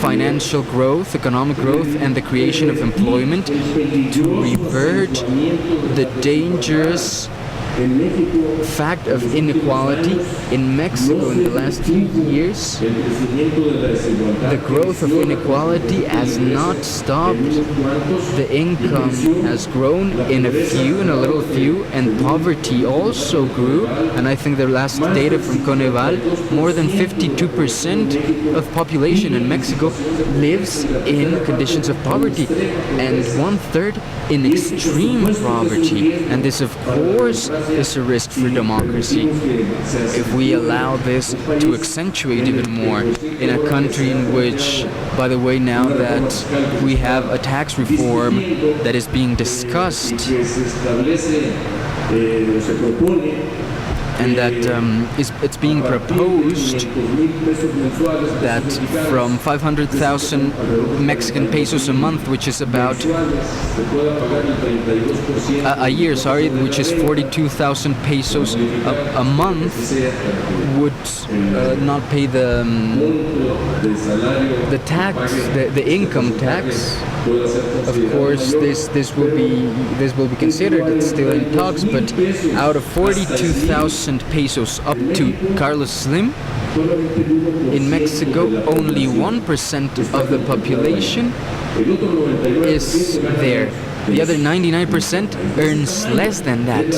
financial growth, economic growth, and the creation of employment, to revert the dangerous fact of inequality in Mexico in the last few years. The growth of inequality has not stopped. The income has grown in a little few, and poverty also grew. And I think the last data from Coneval, more than 52% of population in Mexico lives in conditions of poverty, and 1/3 in extreme poverty. And this, of course, is a risk for democracy if we allow this to accentuate even more in a country in which, by the way, now that we have a tax reform that is being discussed and that it's being proposed that from 500,000 Mexican pesos a month, which is about a year, which is 42,000 pesos a month, would not pay the tax, the income tax. Of course, this will be considered. It's still in talks, but out of 42,000 pesos up to Carlos Slim, in Mexico, only 1% of the population is there. The other 99% earns less than that.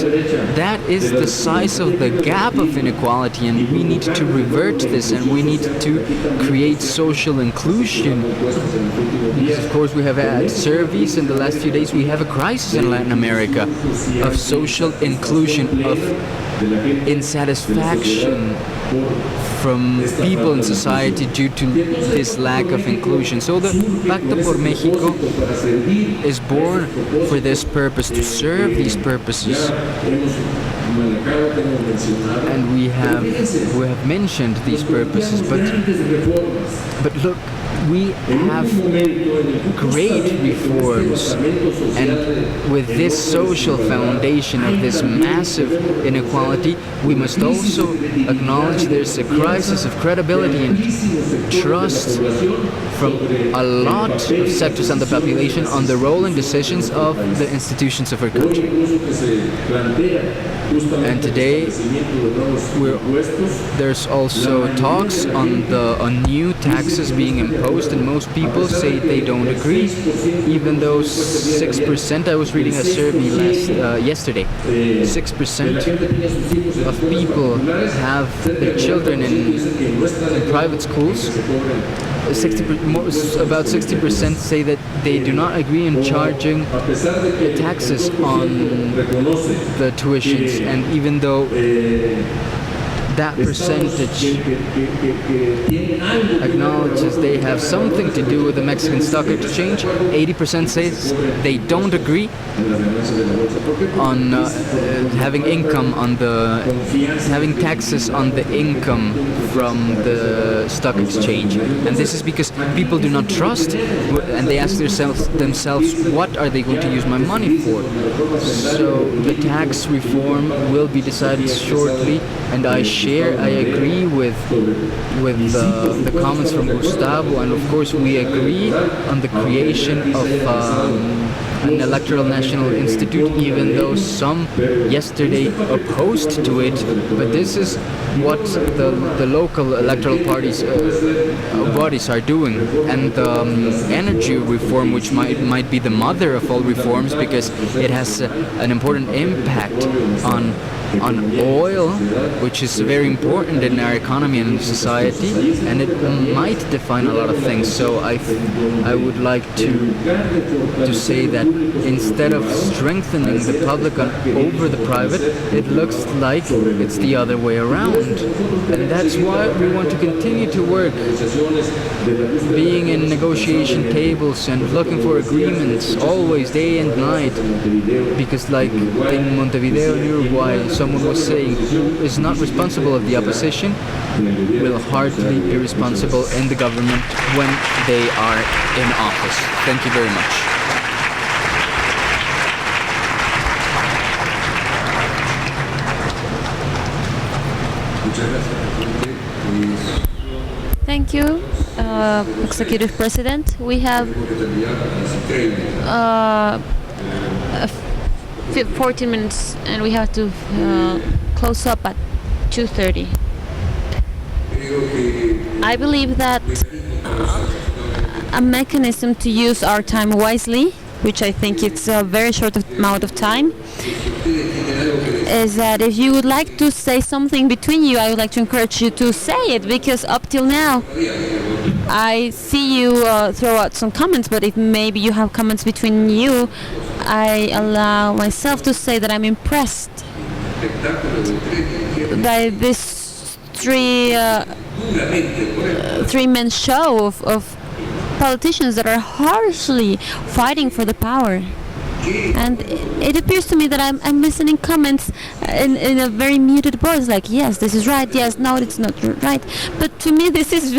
That is the size of the gap of inequality, and we need to revert this, and we need to create social inclusion. Because of course we have had surveys in the last few days. We have a crisis in Latin America of social inclusion, of insatisfaction from people in society due to this lack of inclusion. So the Pacto por México is born for this purpose, to serve these purposes. And we have mentioned these purposes, but look, we have great reforms, and with this social foundation of this massive inequality, we must also acknowledge there's a crisis of credibility and trust from a lot of sectors of the population on the role and decisions of the institutions of our country. And today, there's also talks on new taxes being imposed, and most people say they don't agree, even though 6%, I was reading a survey yesterday, 6% of people have their children in private schools. About 60% say that they do not agree in charging taxes on the tuitions, and even though that percentage acknowledges they have something to do with the Mexican stock exchange, 80% says they don't agree on having taxes on the income from the stock exchange. And this is because people do not trust, and they ask themselves, what are they going to use my money for? So the tax reform will be decided shortly, and I I agree with the comments from Gustavo, and of course we agree on the creation of an electoral national institute, even though some yesterday opposed to it. But this is what the local electoral parties bodies are doing, and energy reform, which might be the mother of all reforms, because it has an important impact on oil, which is very important in our economy and society, and it might define a lot of things. So I would like to say that instead of strengthening the public over the private, it looks like it's the other way around. And that's why we want to continue to work, being in negotiation tables and looking for agreements always, day and night, because like in Montevideo, Uruguay, someone was saying, who is not responsible of the opposition will hardly be responsible in the government when they are in office. Thank you very much.
Thank you, Executive President. We have 14 minutes and we have to close up at 2:30. I believe that a mechanism to use our time wisely, which I think it's a very short amount of time, is that if you would like to say something between you, I would like to encourage you to say it, because up till now I see you throw out some comments, but if maybe you have comments between you, I allow myself to say that I'm impressed by this three-man show of politicians that are harshly fighting for the power. And it appears to me that I'm listening comments in a very muted voice, like, yes, this is right, yes, no, it's not right. But to me, this is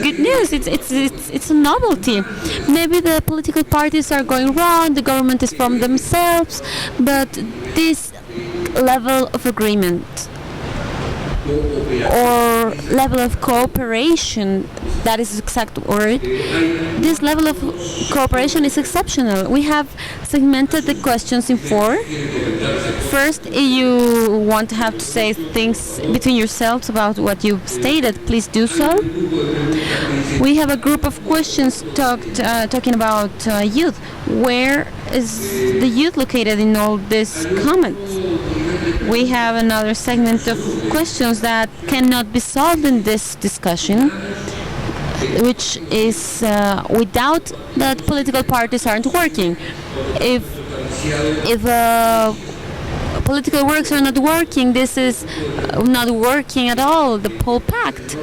good news. It's a novelty. Maybe the political parties are going wrong, the government is from themselves, but this level of agreement or level of cooperation, that is the exact word, this level of cooperation is exceptional. We have segmented the questions in 4. First, if you want to have to say things between yourselves about what you've stated, please do so. We have a group of questions talking about youth. Where is the youth located in all these comments? We have another segment of questions that cannot be solved in this discussion, which is without that political parties aren't working. If political works are not working, this is not working at all, the whole pact.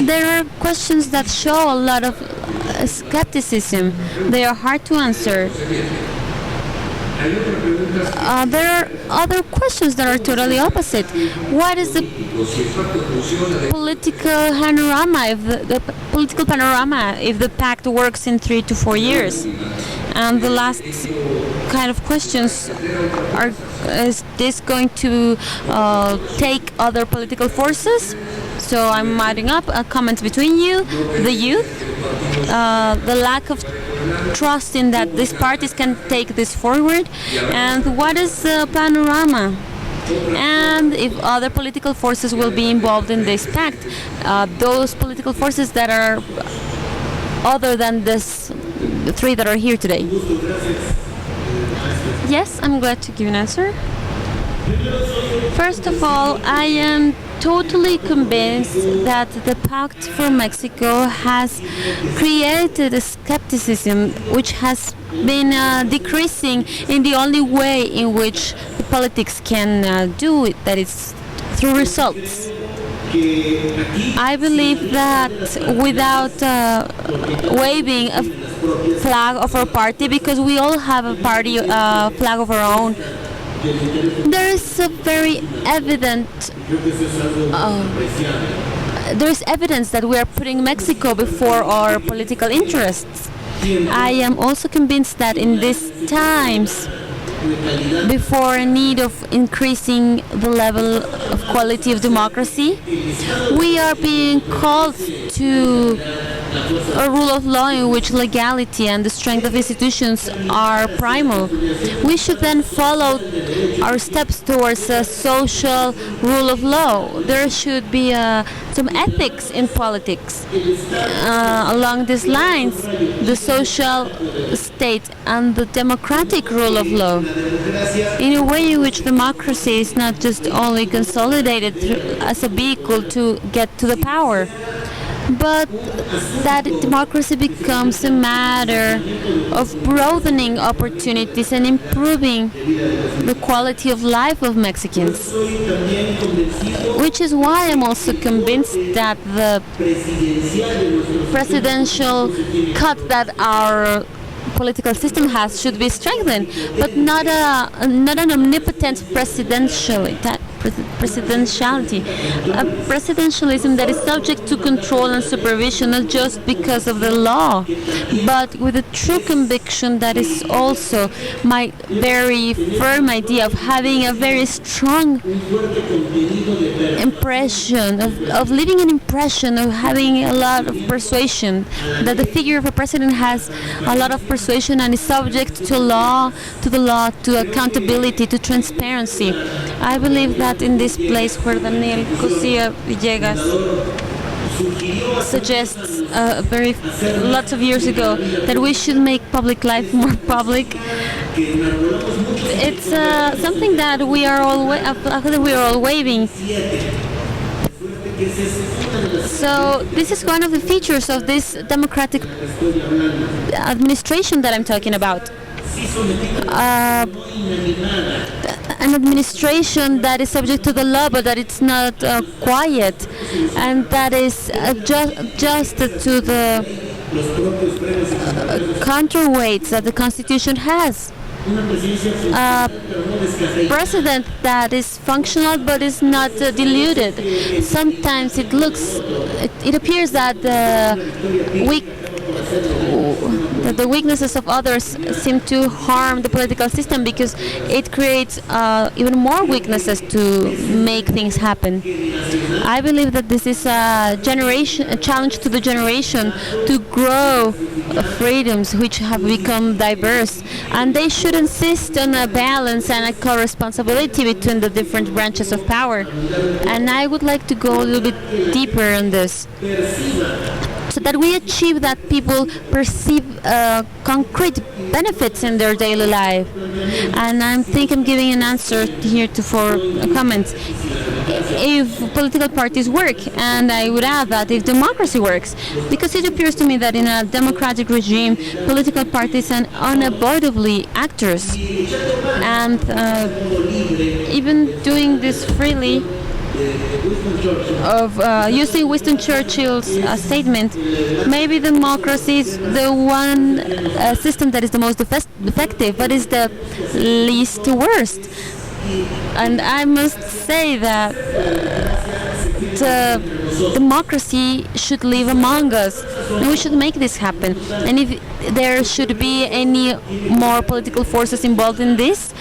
There are questions that show a lot of skepticism. They are hard to answer. There are other questions that are totally opposite. What is the political panorama if the pact works in 3 to 4 years? And the last kind of questions are: is this going to take other political forces? So I'm adding up comments between you, the youth, the lack of trust in that these parties can take this forward, and what is the panorama, and if other political forces will be involved in this pact, those political forces that are other than the 3 that are here today. Yes, I'm glad to give an answer. First of all, I am totally convinced that the Pact for Mexico has created a skepticism which has been decreasing in the only way in which the politics can do it, that is through results. I believe that without waving a flag of our party, because we all have a party flag of our own, there is a very evident there is evidence that we are putting Mexico before our political interests. I am also convinced that in these times before a need of increasing the level of quality of democracy. We are being called to a rule of law in which legality and the strength of institutions are primal. We should then follow our steps towards a social rule of law. There should be some ethics in politics. Along these lines, the social state and the democratic rule of law, in a way in which democracy is not just only consolidated as a vehicle to get to the power, but that democracy becomes a matter of broadening opportunities and improving the quality of life of Mexicans. Which is why I'm also convinced that the presidential cut that our political system has should be strengthened, but not an omnipotent presidentiality. A presidentialism that is subject to control and supervision not just because of the law, but with a true conviction that is also my very firm idea of having a very strong impression, of leaving an impression, of having a lot of persuasion, that the figure of a president has a lot of persuasion and is subject to law, to accountability, to transparency. I believe that in this place where Daniel Cosía Villegas suggests lots of years ago that we should make public life more public, it's something that we are all waving. So this is one of the features of this democratic administration that I'm talking about. An administration that is subject to the law, but that it's not quiet, and that is adjusted to the counterweights that the Constitution has. A president that is functional but is not diluted. Sometimes it appears that the weaknesses of others seem to harm the political system because it creates even more weaknesses to make things happen. I believe that this is a challenge to the generation to grow freedoms which have become diverse, and they should insist on a balance and a co-responsibility between the different branches of power. And I would like to go a little bit deeper on this, so that we achieve that people perceive concrete benefits in their daily life. And I think I'm giving an answer here to 4 comments. If political parties work, and I would add that if democracy works, because it appears to me that in a democratic regime, political parties are unavoidably actors, and even doing this freely, of using Winston Churchill's statement, maybe democracy is the one system that is the most effective, but is the least worst. And I must say that democracy should live among us, and we should make this happen. And if there should be any more political forces involved in this,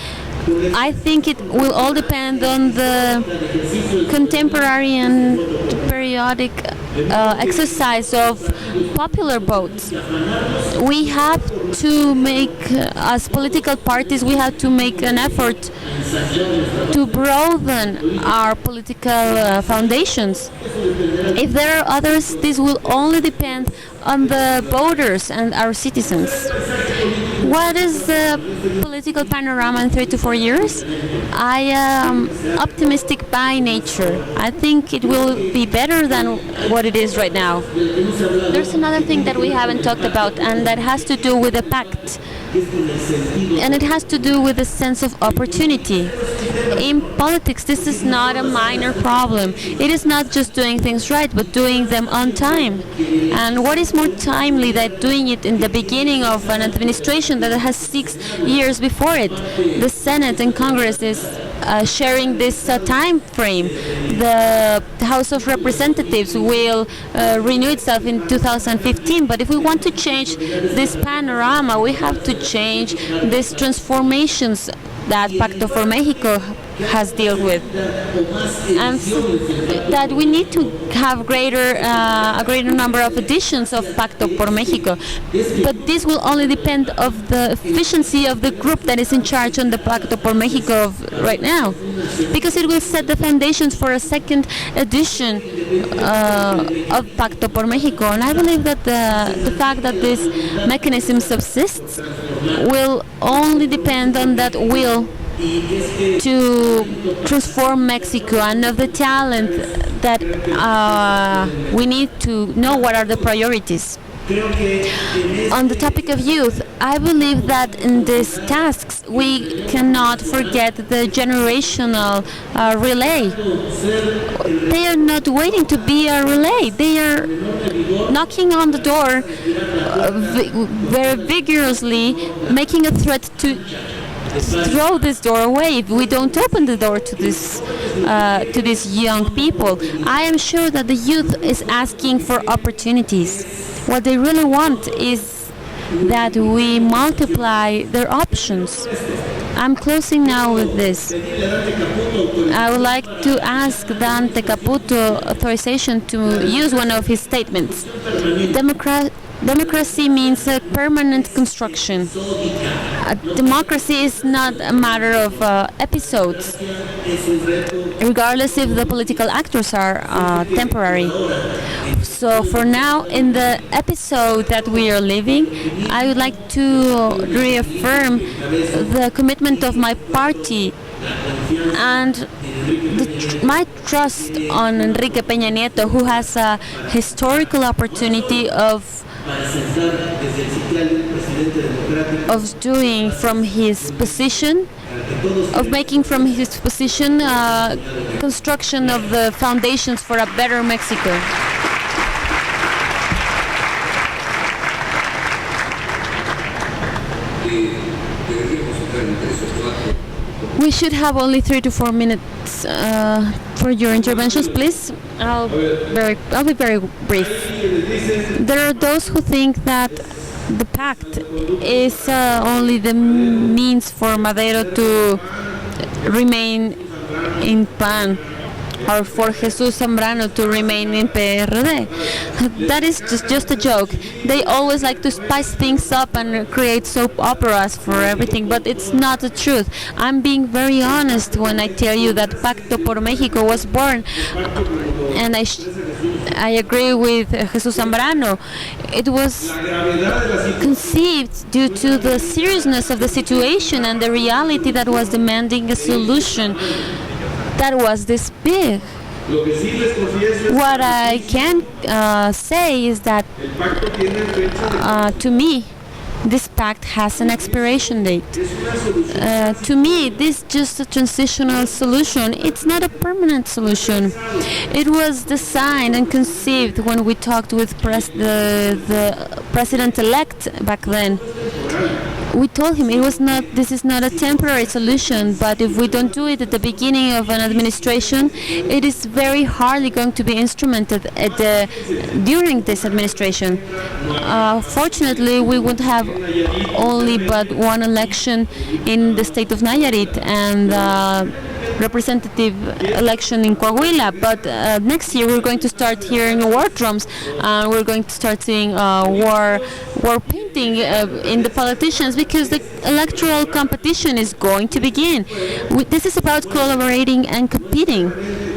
I think it will all depend on the contemporary and periodic exercise of popular votes. We have to make, as political parties, we have to make an effort to broaden our political foundations. If there are others, this will only depend on the voters and our citizens. What is the political panorama in 3 to 4 years? I am optimistic by nature. I think it will be better than what it is right now. There's another thing that we haven't talked about, and that has to do with the pact. And it has to do with a sense of opportunity. In politics, this is not a minor problem. It is not just doing things right, but doing them on time. And what is more timely than doing it in the beginning of an administration that has 6 years before it? The Senate and Congress is sharing this time frame. The House of Representatives will renew itself in 2015, but if we want to change this panorama, we have to change these transformations that Pacto por Mexico has dealt with, and that we need to have a greater number of editions of Pacto por Mexico. But this will only depend of the efficiency of the group that is in charge on the Pacto por Mexico right now, because it will set the foundations for a second edition of Pacto por Mexico. And I believe that the fact that this mechanism subsists will only depend on that will to transform Mexico, and of the talent that we need to know what are the priorities. On the topic of youth, I believe that in these tasks we cannot forget the generational relay. They are not waiting to be a relay. They are knocking on the door very vigorously, making a threat to throw this door away if we don't open the door to these young people. I am sure that the youth is asking for opportunities. What they really want is that we multiply their options. I'm closing now with this. I would like to ask Dante Caputo authorization to use one of his statements. Democracy means a permanent construction. Democracy is not a matter of episodes, regardless if the political actors are temporary. So for now, in the episode that we are living, I would like to reaffirm the commitment of my party and my trust on Enrique Peña Nieto, who has a historical opportunity of doing from his position, of making from his position construction of the foundations for a better Mexico. We should have only 3 to 4 minutes for your interventions, please. I'll be very brief. There are those who think that the pact is only the means for Madero to remain in PAN, or for Jesús Zambrano to remain in PRD. That is just a joke. They always like to spice things up and create soap operas for everything, but it's not the truth. I'm being very honest when I tell you that Pacto por Mexico was born, and I agree with Jesús Zambrano. It was conceived due to the seriousness of the situation and the reality that was demanding a solution that was this big. What I can say is that to me, this pact has an expiration date. To me, this is just a transitional solution. It's not a permanent solution. It was designed and conceived when we talked with the president-elect back then. We told him this is not a temporary solution, but if we don't do it at the beginning of an administration, it is very hardly going to be instrumented during this administration. Fortunately, we would have only but one election in the state of Nayarit and representative election in Coahuila, but next year we're going to start hearing war drums, and we're going to start seeing war painting in the politicians, because the electoral competition is going to begin. This is about collaborating and competing.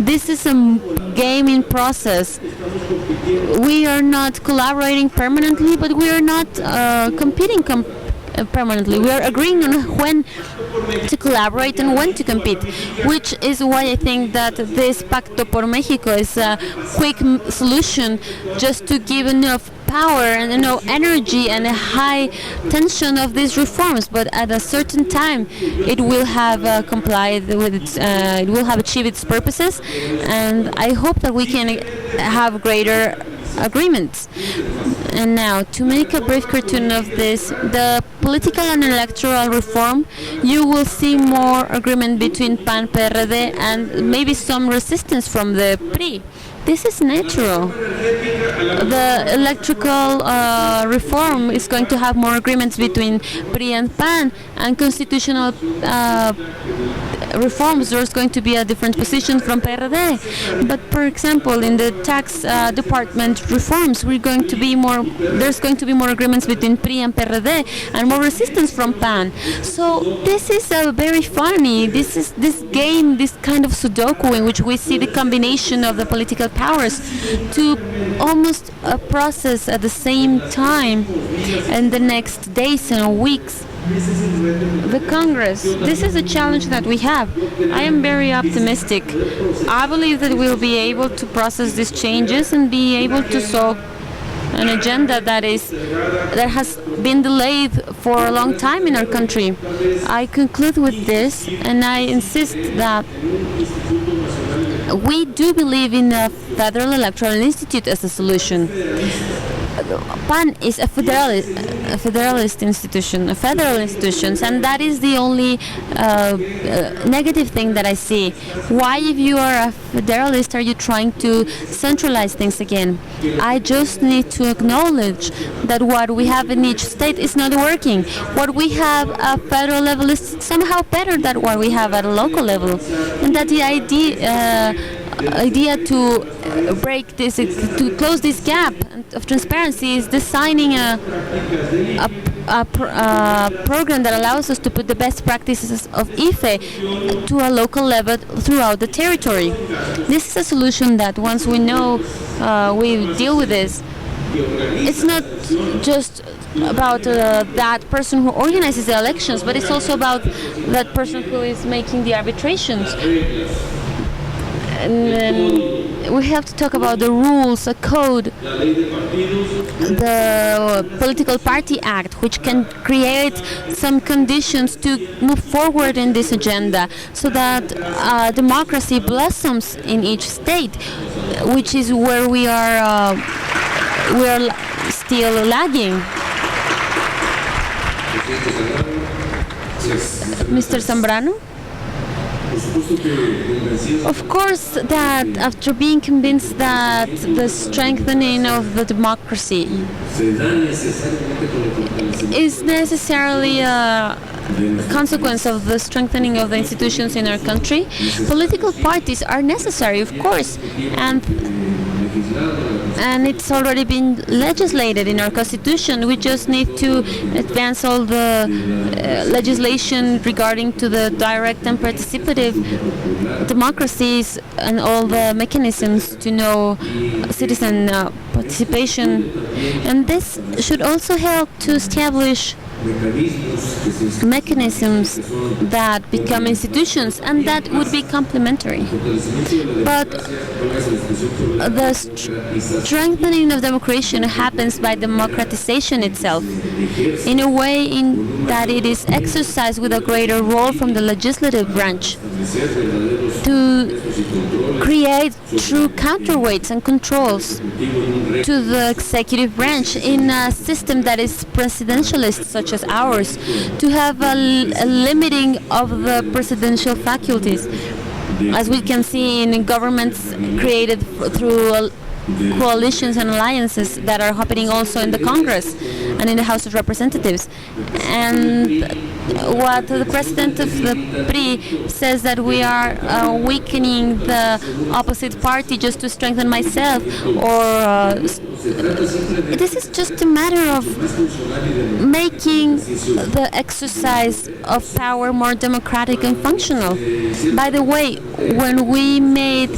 This is a game in process. We are not collaborating permanently, but we are not competing permanently. We are agreeing on when to collaborate and when to compete, which is why I think that this Pacto por Mexico is a quick solution just to give enough power and energy and a high tension of these reforms, but at a certain time it will have complied with it will have achieved its purposes, and I hope that we can have greater agreements. And now, to make a brief cartoon of this, the political and electoral reform, you will see more agreement between PAN, PRD, and maybe some resistance from the PRI. This is natural. The electrical reform is going to have more agreements between PRI and PAN, and constitutional reforms, there's going to be a different position from PRD. But for example, in the tax department reforms, there's going to be more agreements between PRI and PRD, and more resistance from PAN. So this is very funny. This game, this kind of Sudoku in which we see the combination of the political powers to almost process at the same time in the next days and weeks. The Congress, this is a challenge that we have. I am very optimistic. I believe that we'll be able to process these changes and be able to solve an agenda that has been delayed for a long time in our country. I conclude with this, and I insist that we do believe in a federal electoral institute as a solution. PAN is a federalist institution, and that is the only negative thing that I see. Why, if you are a federalist, are you trying to centralize things again? I just need to acknowledge that what we have in each state is not working. What we have at federal level is somehow better than what we have at a local level, and that the idea to break this, to close this gap of transparency, is designing a program that allows us to put the best practices of IFE to a local level throughout the territory. This is a solution that once we know we deal with this, it's not just about that person who organizes the elections, but it's also about that person who is making the arbitrations. And then we have to talk about the rules, a code, the Political Party Act, which can create some conditions to move forward in this agenda, so that democracy blossoms in each state, which is where we are still lagging. Mr. Zambrano? Of course, that after being convinced that the strengthening of the democracy is necessarily a consequence of the strengthening of the institutions in our country, political parties are necessary, of course, and it's already been legislated in our constitution. We just need to advance all the legislation regarding to the direct and participative democracies and all the mechanisms to know citizen participation. And this should also help to establish mechanisms that become institutions, and that would be complementary. But the strengthening of democracy happens by democratization itself, in a way in that it is exercised with a greater role from the legislative branch to create true counterweights and controls to the executive branch in a system that is presidentialist, such as ours, to have a limiting of the presidential faculties, as we can see in governments created through coalitions and alliances that are happening also in the Congress and in the House of Representatives. And what the president of the PRI says, that we are weakening the opposite party just to strengthen myself, or this is just a matter of making the exercise of power more democratic and functional. By the way, when we made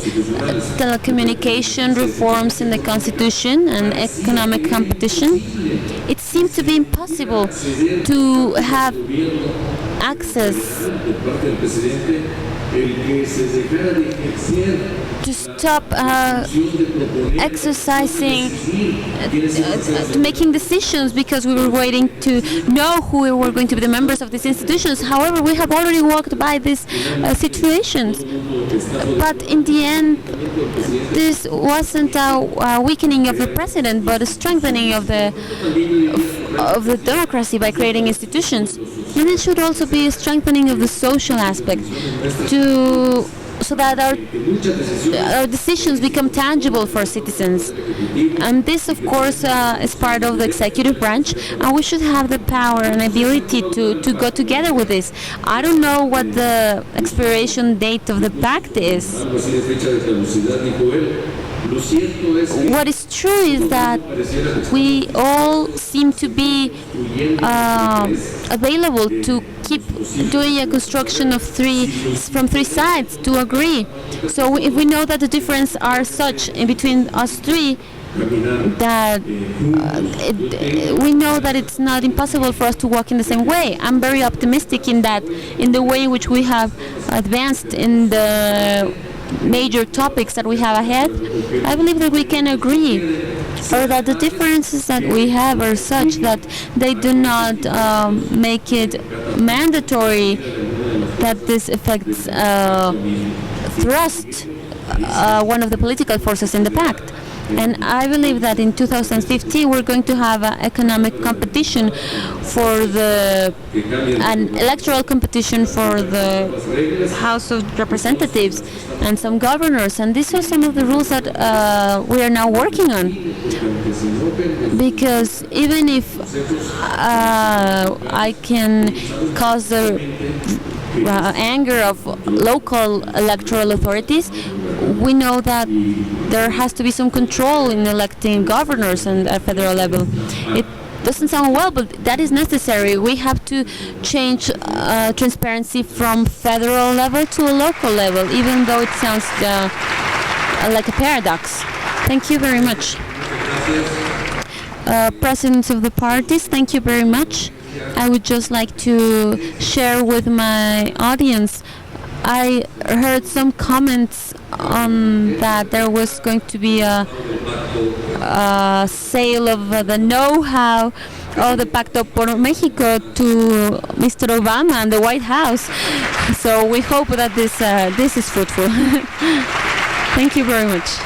telecommunication reforms in the Constitution and economic competition, it seemed to be impossible to have access to stop exercising, to making decisions because we were waiting to know who were going to be the members of these institutions. However, we have already walked by these situations. But in the end, this wasn't a weakening of the president, but a strengthening of the democracy by creating institutions. And it should also be a strengthening of the social aspect so that our decisions become tangible for citizens. And this, of course, is part of the executive branch, and we should have the power and ability to go together with this. I don't know what the expiration date of the pact is. What is true is that we all seem to be available to keep doing a construction from three sides to agree. So if we know that the differences are such in between us three, that we know that it's not impossible for us to walk in the same way. I'm very optimistic in the way in which we have advanced in the major topics that we have ahead. I believe that we can agree, or that the differences that we have are such that they do not make it mandatory that this affects thrust one of the political forces in the pact. And I believe that in 2015 we're going to have an economic competition an electoral competition for the House of Representatives and some governors. And these are some of the rules that we are now working on. Because even if I can cause the anger of local electoral authorities, we know that there has to be some control in electing governors at federal level. It doesn't sound well, but that is necessary. We have to change transparency from federal level to a local level, even though it sounds like a paradox. Thank you very much. Presidents of the parties, thank you very much. I would just like to share with my audience. I heard some comments on that there was going to be a sale of the know-how of the Pacto por México to Mr. Obama and the White House. So we hope that this is fruitful. Thank you very much.